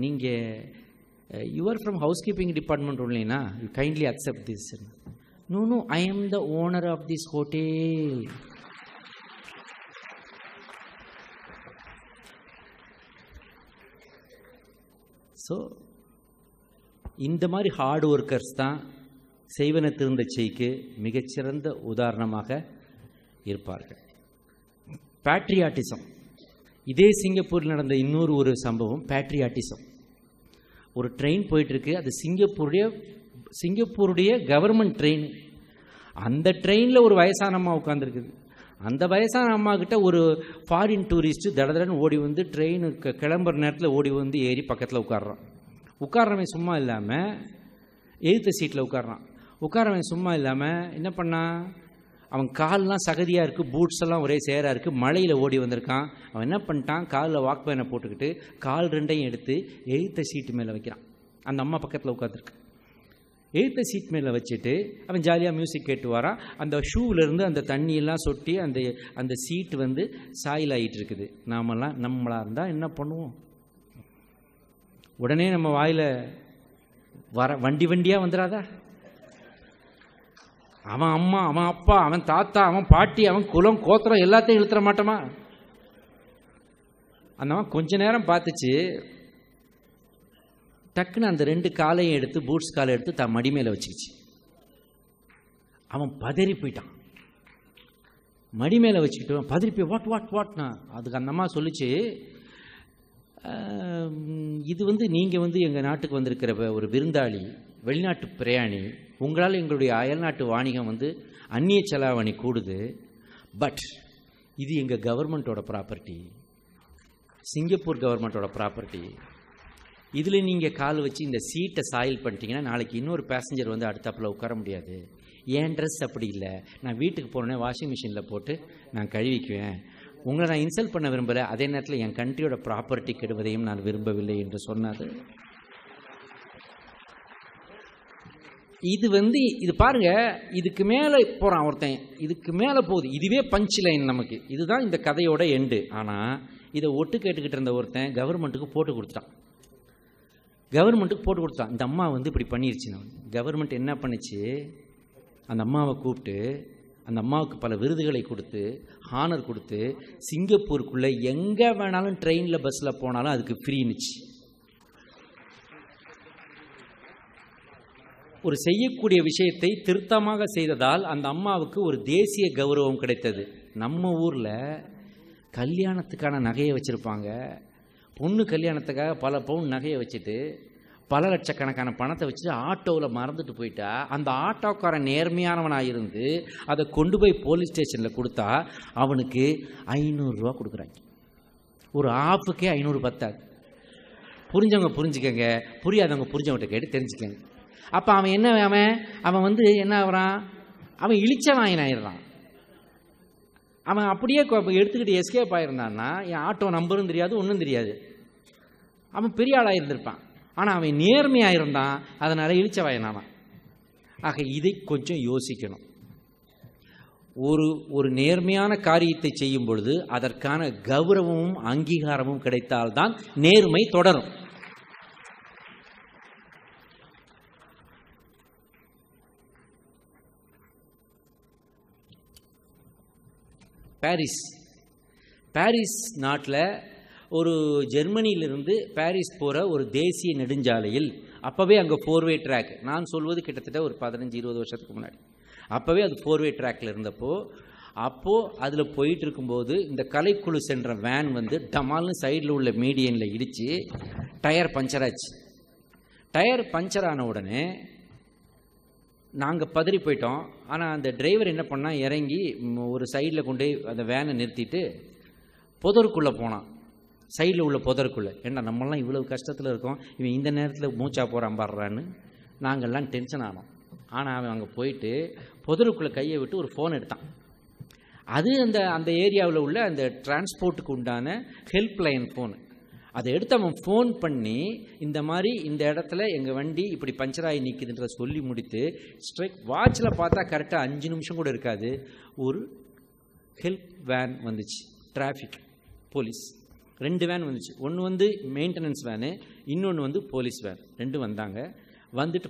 நீங்கள் you are from housekeeping department ஒன்லினா, you kindly accept this. No I am the owner of this hotel. So இந்த மாதிரி ஹார்ட் ஒர்க்கர்ஸ் தான் செய்வன திருந்த செய்க்கு மிகச்சிறந்த உதாரணமாக இருப்பார்கள். பேட்ரியாட்டிசம், இதே சிங்கப்பூரில் நடந்த இன்னொரு ஒரு சம்பவம் பேட்ரியாட்டிசம். ஒரு ட்ரெயின் போயிட்டுருக்கு, அது சிங்கப்பூருடைய கவர்மெண்ட் ட்ரெயின். அந்த ட்ரெயினில் ஒரு வயசானம்மா உட்காந்துருக்குது. அந்த வயசான அம்மா கிட்ட ஒரு ஃபாரின் டூரிஸ்ட்டு தடதடன்னு ஓடி வந்து ட்ரெயினுக்கு கிளம்புற நேரத்தில் ஓடி வந்து ஏறி பக்கத்தில் உட்காடுறான். உட்கார்றவன் சும்மா இல்லாமல் எதிர்த்த சீட்டில் உட்கார்றவன் சும்மா இல்லாமல் என்ன பண்ணான், அவன் கால்லாம் சகதியாக இருக்குது, பூட்ஸ் எல்லாம் ஒரே சேராக இருக்குது, மழையில் ஓடி வந்திருக்கான். அவன் என்ன பண்ணிட்டான், காலில் வாக்பேனை போட்டுக்கிட்டு கால் ரெண்டையும் எடுத்து எதிர்த்த சீட்டு மேலே வைக்கிறான். அந்த அம்மா பக்கத்தில் உட்காந்துருக்கு. எதிர்த்த சீட் மேலே வச்சுட்டு அவன் ஜாலியாக மியூசிக் கேட்டு வரான். அந்த ஷூவிலேருந்து அந்த தண்ணியெல்லாம் சொட்டி அந்த சீட்டு வந்து சாயில் ஆகிட்டு இருக்குது. நம்மளாக இருந்தால் என்ன பண்ணுவோம்? உடனே நம்ம வாயில் வண்டியாக வந்துடாதா? அவன் அம்மா, அவன் அப்பா, அவன் தாத்தா, அவன் பாட்டி, அவன் குலம் கோத்திரம் எல்லாத்தையும் இழுத்துற மாட்டோமா? அந்த கொஞ்ச நேரம் பார்த்துச்சு, டக்குன்னு அந்த 2 காலையும் எடுத்து பூட்ஸ் காலை எடுத்து தான் மடி மேலே வச்சுக்கிச்சு. அவன் பதறி போயிட்டான். மடி மேலே வச்சுக்கிட்டு பதறி போய் வாட்னா அதுக்கு அந்த அம்மா சொல்லிச்சு, இது வந்து நீங்கள் வந்து எங்கள் நாட்டுக்கு வந்திருக்கிற ஒரு விருந்தாளி, வெளிநாட்டு பிரயாணி, உங்களால் எங்களுடைய அயல்நாட்டு வாணிகம் வந்து அந்நிய செலாவணி கூடுது. பட் இது எங்கள் கவர்மெண்ட்டோட ப்ராப்பர்ட்டி, சிங்கப்பூர் கவர்மெண்ட்டோட ப்ராப்பர்ட்டி. இதில் நீங்கள் கால் வச்சு இந்த சீட்டை சாயில் பண்ணிட்டீங்கன்னா நாளைக்கு இன்னொரு பேசஞ்சர் வந்து அடுத்தாப்பில் உட்கார முடியாது. என் ட்ரெஸ் அப்படி இல்லை, நான் வீட்டுக்கு போனோன்னே வாஷிங் மிஷினில் போட்டு நான் கழுவிக்குவேன். உங்களை நான் இன்சல்ட் பண்ண விரும்பலை, அதே நேரத்தில் என் கண்ட்ரியோட ப்ராப்பர்ட்டி கெடுவதையும் நான் விரும்பவில்லை என்று சொன்னது. இது பாருங்க, இதுக்கு மேலே போகிறான் ஒருத்தன், இதுக்கு மேலே போகுது. இதுவே பஞ்ச் லைன் நமக்கு, இதுதான் இந்த கதையோட எண்டு. ஆனால் இதை ஒட்டு கேட்டுக்கிட்டு இருந்த ஒருத்தன் கவர்மெண்ட்டுக்கு போட்டு கொடுத்துட்டான். இந்த அம்மா வந்து இப்படி பண்ணிருச்சு. கவர்மெண்ட் என்ன பண்ணிச்சு, அந்த அம்மாவை கூப்பிட்டு அந்த அம்மாவுக்கு பல விருதுகளை கொடுத்து ஹானர் கொடுத்து சிங்கப்பூருக்குள்ளே எங்கே வேணாலும் ட்ரெயினில் பஸ்ஸில் போனாலும் அதுக்கு ஃப்ரீனுச்சு. ஒரு செய்யக்கூடிய விஷயத்தை திருத்தமாக செய்ததால் அந்த அம்மாவுக்கு ஒரு தேசிய கௌரவம் கிடைத்தது. நம்ம ஊரில் கல்யாணத்துக்கான நகையை வச்சுருப்பாங்க. பொண்ணு கல்யாணத்துக்காக பல பவுன் நகையை வச்சுட்டு பல லட்சக்கணக்கான பணத்தை வச்சுட்டு ஆட்டோவில் மறந்துட்டு போயிட்டா, அந்த ஆட்டோக்காரன் நேர்மையானவனாக இருந்து அதை கொண்டு போய் போலீஸ் ஸ்டேஷனில் கொடுத்தா அவனுக்கு 500 ரூபா கொடுக்குறாங்க. ஒரு ஆஃபுக்கே 500 பத்தாது. புரிஞ்சவங்க புரிஞ்சுக்கங்க, புரியாதவங்க புரிஞ்சவங்கிட்ட கேட்டு தெரிஞ்சுக்கங்க. அப்போ அவன் வந்து என்ன ஆகிறான், அவன் இழிச்ச வாயினாயிடுறான். அவன் அப்படியே எடுத்துக்கிட்டு எஸ்கேப் ஆகிருந்தான்னா என் ஆட்டோ நம்பரும் தெரியாது, ஒன்றும் தெரியாது. அவன் பெரிய ஆளாக இருந்திருப்பான். ஆனால் அவன் நேர்மையாக இருந்தான், அதனால் இழிச்ச வாயினானான். ஆக இதை கொஞ்சம் யோசிக்கணும். ஒரு நேர்மையான காரியத்தை செய்யும் பொழுது அதற்கான கௌரவமும் அங்கீகாரமும் கிடைத்தால்தான் நேர்மை தொடரும். பாரிஸ் நாட்டில் ஒரு ஜெர்மனியிலிருந்து பாரிஸ் போகிற ஒரு தேசிய நெடுஞ்சாலையில் அப்போவே அங்கே 4-வே ட்ராக், நான் சொல்வது கிட்டத்தட்ட ஒரு 15-20 வருஷத்துக்கு முன்னாடி, அப்போவே அது 4-வே ட்ராக்கில் இருந்தப்போ அதில் போயிட்டு இருக்கும்போது இந்த கலைக்குழு சென்ற வேன் வந்து டமால்னு சைடில் உள்ள மீடியனில் இடித்து டயர் பஞ்சர் ஆச்சு. டயர் பஞ்சர் ஆன உடனே நாங்கள் பதறி போயிட்டோம். ஆனால் அந்த டிரைவர் என்ன பண்ணால், இறங்கி ஒரு சைடில் கொண்டு அந்த வேனை நிறுத்திட்டு புதருக்குள்ளே போனான். சைடில் உள்ள புதருக்குள்ளே, ஏன்னா நம்மளாம் இவ்வளோ கஷ்டத்தில் இருக்கோம், இவன் இந்த நேரத்தில் மூச்சா போகிறான் பாடுறான்னு நாங்கள்லாம் டென்ஷன் ஆனோம். ஆனால் அவன் அங்கே போயிட்டு புதருக்குள்ளே கையை விட்டு ஒரு ஃபோன் எடுத்தான். அது அந்த ஏரியாவில் உள்ள அந்த டிரான்ஸ்போர்ட்டுக்கு உண்டான ஹெல்ப் லைன் ஃபோனு. அதை எடுத்து அவன் ஃபோன் பண்ணி இந்த மாதிரி இந்த இடத்துல எங்கள் வண்டி இப்படி பஞ்சராகி நிற்குதுன்ற சொல்லி முடித்து ஸ்ட்ரைக் வாட்சில் பார்த்தா கரெக்டாக 5 நிமிஷம் கூட இருக்காது, ஒரு ஹெல்ப் வேன் வந்துச்சு. டிராஃபிக் போலீஸ் 2 வேன் வந்துச்சு. ஒன்று வந்து மெயின்டெனன்ஸ் வேனு, இன்னொன்று வந்து போலீஸ் வேன். 2 வந்தாங்க. வந்துட்டு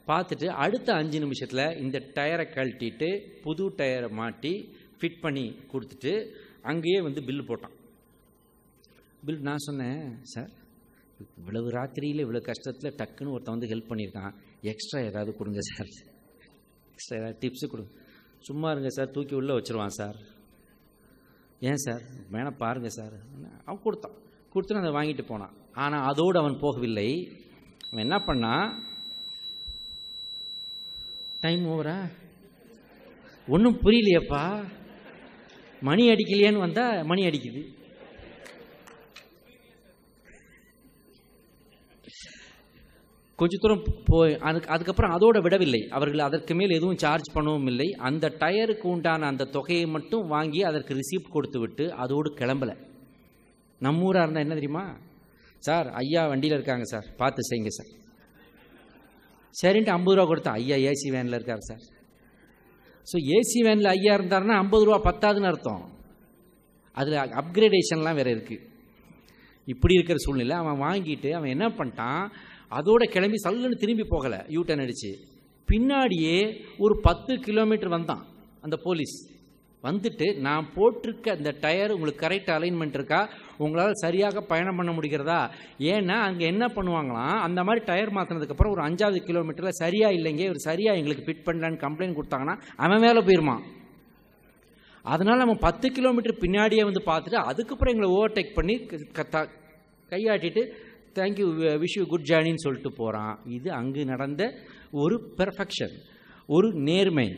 பார்த்துட்டு அடுத்த 5 நிமிஷத்தில் இந்த டயரை கழட்டிட்டு புது டயரை மாட்டி ஃபிட் பண்ணி கொடுத்துட்டு அங்கேயே வந்து பில்லு போட்டான். நான் சொன்னேன், சார் இவ்வளவு ராத்திரியில் இவ்வளோ கஷ்டத்தில் டக்குன்னு ஒருத்தன் வந்து ஹெல்ப் பண்ணியிருக்கான், எக்ஸ்ட்ரா ஏதாவது கொடுங்க சார், எக்ஸ்ட்ரா ஏதாவது டிப்ஸு கொடுங்க. சும்மா இருங்க சார், தூக்கி உள்ளே வச்சுருவான் சார். ஏன் சார் வேணா பாருங்கள் சார். அவன் கொடுத்துன்னு அதை வாங்கிட்டு போனான். ஆனால் அதோடு அவன் போகவில்லை. அவன் என்ன பண்ணான், டைம் ஓவரா, ஒன்றும் புரியலையப்பா, மணி அடிக்கலையேன்னு வந்தால் மணி அடிக்குது. கொஞ்ச தூரம் போய் அதுக்கப்புறம் அதோட விடவில்லை. அவர்கள் அதற்கு மேல் எதுவும் சார்ஜ் பண்ணவும் இல்லை. அந்த டயருக்கு உண்டான அந்த தொகையை மட்டும் வாங்கி அதற்கு ரிசீப்ட் கொடுத்து விட்டு அதோடு கிளம்பலை. நம்ம ஊராக இருந்தால் என்ன தெரியுமா, சார் ஐயா வண்டியில் இருக்காங்க சார், பார்த்து செய்யுங்க சார். சரின்ட்டு 50 ரூபா கொடுத்தா, ஐயா ஏசி வேனில் இருக்கார் சார். ஸோ ஏசி வேனில் ஐயா இருந்தாருன்னா 50 ரூபா பத்தாதுன்னு அர்த்தம். அதில் அப்கிரேடேஷன்லாம் வேறு இருக்குது. இப்படி இருக்கிற சூழ்நிலை அவன் வாங்கிட்டு அவன் என்ன பண்ணிட்டான், அதோட கிளம்பி சல்லுன்னு திரும்பி போகலை, யூட்டன் அடித்து பின்னாடியே ஒரு 10 கிலோமீட்டர் வந்தான். அந்த போலீஸ் வந்துட்டு, நான் போட்டிருக்க அந்த டயர் உங்களுக்கு கரெக்ட் அலைன்மெண்ட் இருக்கா, உங்களால் சரியாக பயணம் பண்ண முடிகிறதா? ஏன்னா அங்கே என்ன பண்ணுவாங்களாம், அந்த மாதிரி டயர் மாற்றினதுக்கப்புறம் ஒரு 5வது கிலோமீட்டரில் சரியாக இல்லைங்க, ஒரு சரியாக எங்களுக்கு ஃபிட் பண்ணலான்னு கம்ப்ளைண்ட் கொடுத்தாங்கன்னா அவன் மேலே போயிருமா. அதனால் நம்ம 10 கிலோமீட்டர் பின்னாடியே வந்து பார்த்துட்டு அதுக்கப்புறம் எங்களை ஓவர்டேக் பண்ணி கையாட்டிட்டு தேங்க்யூ விஷ் யூ குட் ஜேர்னின்னு சொல்லிட்டு போகிறான். இது அங்கு நடந்த ஒரு பெர்ஃபெக்ஷன், ஒரு நேர்மை,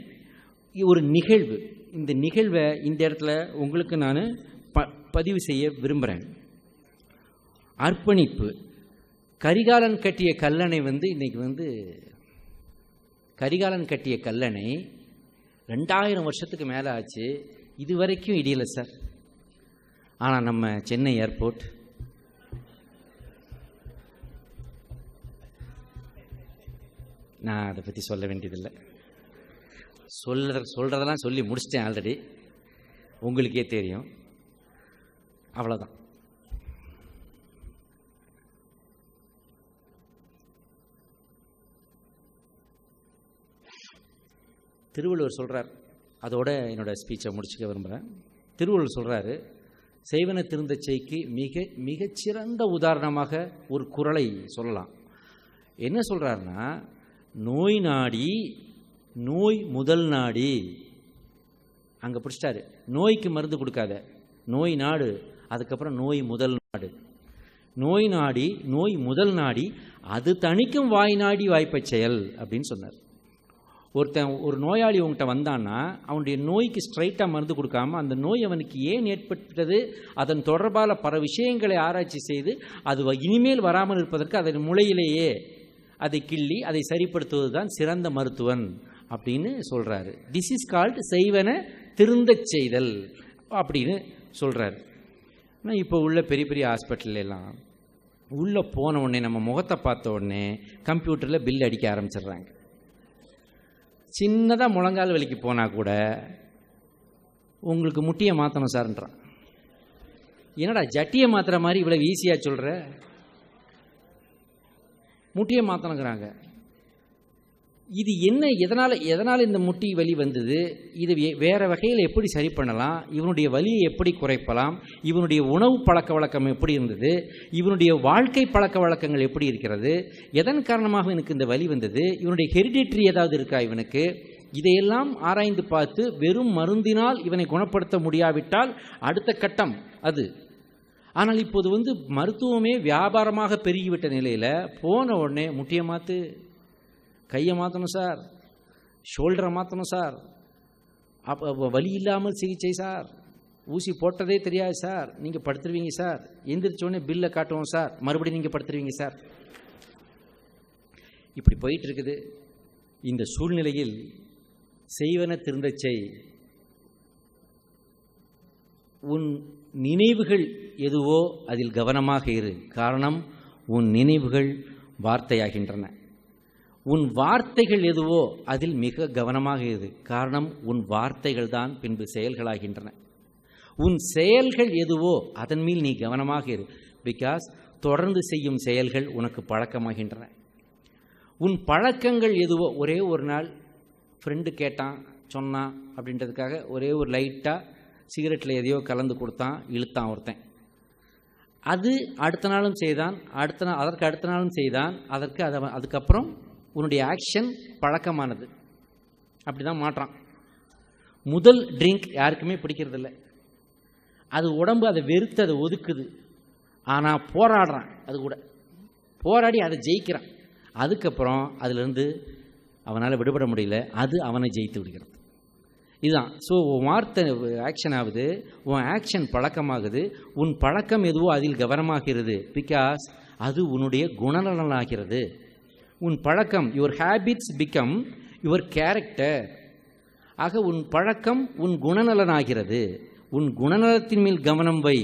ஒரு நிகழ்வு. இந்த நிகழ்வை இந்த இடத்துல உங்களுக்கு நான் பதிவு செய்ய விரும்புகிறேன். அர்ப்பணிப்பு. கரிகாலன் கட்டிய கல்லணை இன்னைக்கு கரிகாலன் கட்டிய கல்லணை 2000 வருஷத்துக்கு மேலே ஆச்சு, இது வரைக்கும் இடியலை சார். ஆனால் நம்ம சென்னை ஏர்போர்ட் நான் அதை பற்றி சொல்ல வேண்டியதில்லை. சொல்கிறதெல்லாம் சொல்லி முடிச்சிட்டேன் ஆல்ரெடி, உங்களுக்கே தெரியும். அவ்வளோதான். திருவள்ளுவர் சொல்கிறார், அதோட என்னோட ஸ்பீச்சை முடிச்சுக்க விரும்புகிறேன். திருவள்ளுவர் சொல்கிறாரு, செய்வன திருந்தச்செய்க்கு மிகச்சிறந்த உதாரணமாக ஒரு குறளை சொல்லலாம். என்ன சொல்கிறாருன்னா, நோய் நாடி நோய் முதல் நாடி. அங்கே பிடிச்சிட்டாரு, நோய்க்கு மருந்து கொடுக்காத, நோய் நாடு, அதுக்கப்புறம் நோய் முதல் நாடு. நோய் நாடி நோய் முதல் நாடி அது தணிக்கும் வாய் நாடி வாய்ப்பை செயல் அப்படின்னு சொன்னார். ஒரு நோயாளி உங்கள்கிட்ட வந்தான்னா அவனுடைய நோய்க்கு ஸ்ட்ரைட்டாக மருந்து கொடுக்காம அந்த நோய் அவனுக்கு ஏன் ஏற்பட்டது, அதன் தொடர்பால் பல விஷயங்களை ஆராய்ச்சி செய்து அது இனிமேல் வராமல் இருப்பதற்கு அதன் முளையிலேயே அதை கிள்ளி அதை சரிப்படுத்துவது தான் சிறந்த மருத்துவன் அப்படின்னு சொல்கிறாரு. திஸ் இஸ் கால்டு செய்வன திருந்தச் செய்தல் அப்படின்னு சொல்கிறாரு. ஆனால் இப்போ உள்ள பெரிய பெரிய ஹாஸ்பிட்டல்லாம் உள்ளே போன உடனே நம்ம முகத்தை பார்த்த உடனே கம்ப்யூட்டரில் பில் அடிக்க ஆரம்பிச்சிடுறாங்க. சின்னதாக முழங்கால் வலிக்கு போனால் கூட உங்களுக்கு முட்டியை மாற்றணும் சார்ன்றான். என்னடா ஜட்டியை மாற்றுற மாதிரி இவ்வளோ ஈஸியாக சொல்கிற, முட்டியை மாற்றணுங்கிறாங்க. இது என்ன, எதனால் இந்த முட்டி வலி வந்தது, இது வேறு வகையில் எப்படி சரி பண்ணலாம், இவனுடைய வலியை எப்படி குறைப்பலாம், இவனுடைய உணவு பழக்க வழக்கம் எப்படி இருந்தது, இவனுடைய வாழ்க்கை பழக்க வழக்கங்கள் எப்படி இருக்கிறது, எதன் காரணமாக எனக்கு இந்த வலி வந்தது, இவனுடைய ஹெரிடிட்ரி ஏதாவது இருக்கா இவனுக்கு, இதையெல்லாம் ஆராய்ந்து பார்த்து வெறும் மருந்தினால் இவனை குணப்படுத்த முடியாவிட்டால் அடுத்த கட்டம் அது. ஆனால் இப்போது மருத்துவமே வியாபாரமாக பெருகிவிட்ட நிலையில் போன உடனே முட்டியை மாற்று, கையை மாற்றணும் சார், ஷோல்டரை மாற்றணும் சார், அப்போ வலி இல்லாமல் சிகிச்சை சார், ஊசி போட்டதே தெரியாது சார், நீங்கள் படுத்துருவீங்க சார், எந்திரிச்சோடனே பில்லை காட்டுவோம் சார், மறுபடியும் நீங்கள் படுத்துருவீங்க சார். இப்படி போயிட்டு இருக்குது. இந்த சூழ்நிலையில் செய்வன திருந்தச் செய். உன் நினைவுகள் எதுவோ அதில் கவனமாக இரு. காரணம், உன் நினைவுகள் வார்த்தையாகின்றன. உன் வார்த்தைகள் எதுவோ அதில் மிக கவனமாக இரு. காரணம், உன் வார்த்தைகள் தான் பின்பு செயல்களாகின்றன. உன் செயல்கள் எதுவோ அதன் மேல் நீ கவனமாக இரு. பிகாஸ் தொடர்ந்து செய்யும் செயல்கள் உனக்கு பழக்கமாகின்றன. உன் பழக்கங்கள் எதுவோ, ஒரே ஒரு நாள் ஃப்ரெண்டு கேட்டான் சொன்னான் அப்படின்றதுக்காக ஒரே ஒரு லைட்டாக சிகரெட்டில் எதையோ கலந்து கொடுத்தான், இழுத்தான் ஒருத்தன். அது அடுத்த நாளும் செய்தான், அதற்கு அடுத்த நாளும் செய்தான், அதுக்கப்புறம் உன்னுடைய ஆக்ஷன் பழக்கமானது. அப்படி தான் மாற்றான். முதல் ட்ரிங்க் யாருக்குமே பிடிக்கிறதில்ல, அது உடம்பு அதை வெறுத்து அதை ஒதுக்குது. ஆனால் போராடுறான், அது கூட போராடி அதை ஜெயிக்கிறான். அதுக்கப்புறம் அதிலிருந்து அவனால் விடுபட முடியல, அது அவனை ஜெயித்து விடுகிறது. இதுதான். ஸோ உன் வார்த்தை ஆக்ஷன் ஆகுது, உன் ஆக்ஷன் பழக்கமாகுது, உன் பழக்கம் எதுவோ அதில் கவனமாகிறது. பிகாஸ் அது உன்னுடைய குணநலனாகிறது. உன் பழக்கம், your habits become your character. ஆக உன் பழக்கம் உன் குணநலனாகிறது. உன் குணநலத்தின் மேல் கவனம் வை,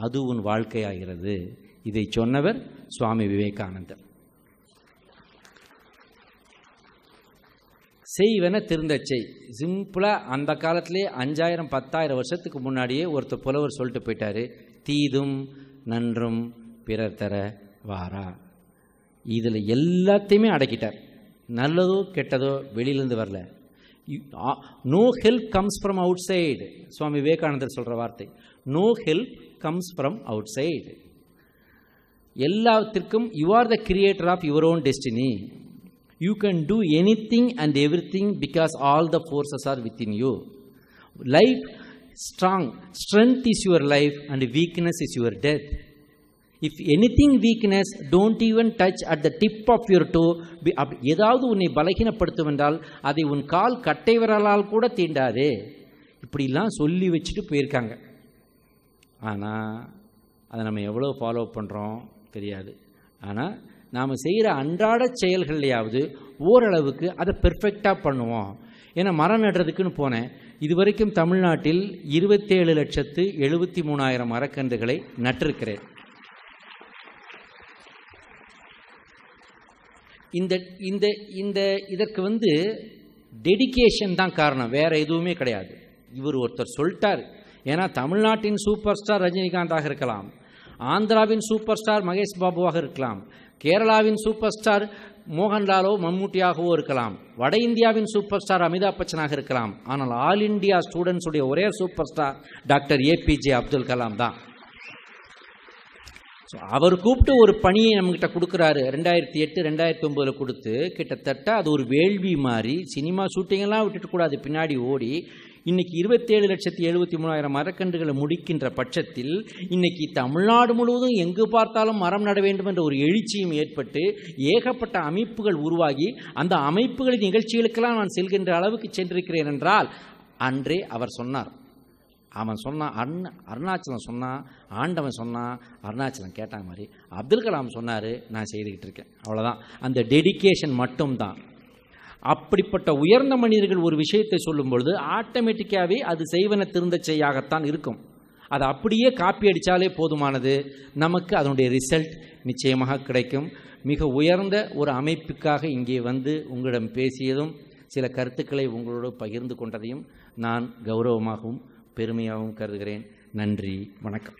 அது உன் வாழ்க்கையாகிறது. இதை சொன்னவர் சுவாமி விவேகானந்தர். செய்வன திருந்தச்சை. சிம்பிளாக அந்த காலத்திலே 5000-10,000 வருஷத்துக்கு முன்னாடியே ஒருத்தர் புலவர் சொல்லிட்டு போயிட்டாரு, தீதும் நன்றும் பிறர் தர வாரா. இதில் எல்லாத்தையுமே அடக்கிட்டார். நல்லதோ கெட்டதோ வெளியிலேருந்து வரல. No help comes from outside. Swami Vivekanandar சொல்கிற வார்த்தை, no help comes from outside. எல்லாத்திற்கும் you are the creator of your own destiny. You can do anything and everything because all the forces are within you. Life strong, strength is your life and weakness is your death. If anything weakness, don't even touch at the tip of your toe. ஏதாவது உன்னை பலகீனப்படுத்தும் என்றால் அதை உன் கால் கட்டை விரலால் கூட தீண்டாதே. இப்படிலாம் சொல்லி வச்சுட்டு போயிருக்காங்க. ஆனால் அதை நம்ம எவ்வளோ ஃபாலோ பண்ணுறோம் தெரியாது. ஆனால் நாம் செய்கிற அன்றாட செயல்கள்லையாவது ஓரளவுக்கு அதை பெர்ஃபெக்டாக பண்ணுவோம். ஏன்னா மரம் நடுறதுக்குன்னு போனேன். இதுவரைக்கும் தமிழ்நாட்டில் 27,73,000 மரக்கன்றுகளை நட்டிருக்கிறேன். இதற்கு டெடிகேஷன் தான் காரணம், வேற எதுவுமே கிடையாது. இவர் ஒருத்தர் சொல்லிட்டார். ஏன்னா தமிழ்நாட்டின் சூப்பர் ஸ்டார் ரஜினிகாந்தாக இருக்கலாம், ஆந்திராவின் சூப்பர் ஸ்டார் மகேஷ் பாபுவாக இருக்கலாம், கேரளாவின் சூப்பர் ஸ்டார் மோகன்லாலோ மம்மூட்டியாகவோ இருக்கலாம், வட இந்தியாவின் சூப்பர் ஸ்டார் அமிதாப் பச்சனாக இருக்கலாம். ஆனால் ஆல் இண்டியா ஸ்டூடெண்ட்ஸுடைய ஒரே super star doctor APJ Abdul Kalam தான். ஸோ அவர் கூப்பிட்டு ஒரு பணியை நம்மகிட்ட கொடுக்குறாரு. 2008-2009 கொடுத்து கிட்டத்தட்ட அது ஒரு வேள்வி மாதிரி. சினிமா ஷூட்டிங்கெல்லாம் விட்டுட்டு பின்னாடி ஓடி இன்னைக்கு 27,73,000 மரக்கன்றுகளை முடிக்கின்ற பட்சத்தில் இன்னைக்கு தமிழ்நாடு முழுவதும் எங்கு பார்த்தாலும் மரம் நட வேண்டும் என்ற ஒரு எழுச்சியும் ஏற்பட்டு ஏகப்பட்ட அமைப்புகள் உருவாகி அந்த அமைப்புகளின் நிகழ்ச்சிகளுக்கெல்லாம் நான் செல்கின்ற அளவுக்கு சென்றிருக்கிறேன் என்றால் அன்றே அவர் சொன்னார். அவன் சொன்னான், அருணாச்சலம் சொன்னான், ஆண்டவன் சொன்னான், அருணாச்சலம் கேட்டாங்க மாதிரி அப்துல் கலாம் சொன்னார், நான் செய்துக்கிட்டு இருக்கேன். அவ்வளோதான். அந்த டெடிகேஷன் மட்டும்தான். அப்படிப்பட்ட உயர்ந்த மனிதர்கள் ஒரு விஷயத்தை சொல்லும் பொழுது ஆட்டோமேட்டிக்காகவே அது செய்வன திருந்த செய்யாகத்தான் இருக்கும். அதை அப்படியே காப்பி அடித்தாலே போதுமானது, நமக்கு அதனுடைய ரிசல்ட் நிச்சயமாக கிடைக்கும். மிக உயர்ந்த ஒரு அமைப்புக்காக இங்கே உங்களிடம் பேசியதும் சில கருத்துக்களை உங்களோடு பகிர்ந்து கொண்டதையும் நான் கௌரவமாகவும் பெருமையாகவும் கருதுகிறேன். நன்றி, வணக்கம்.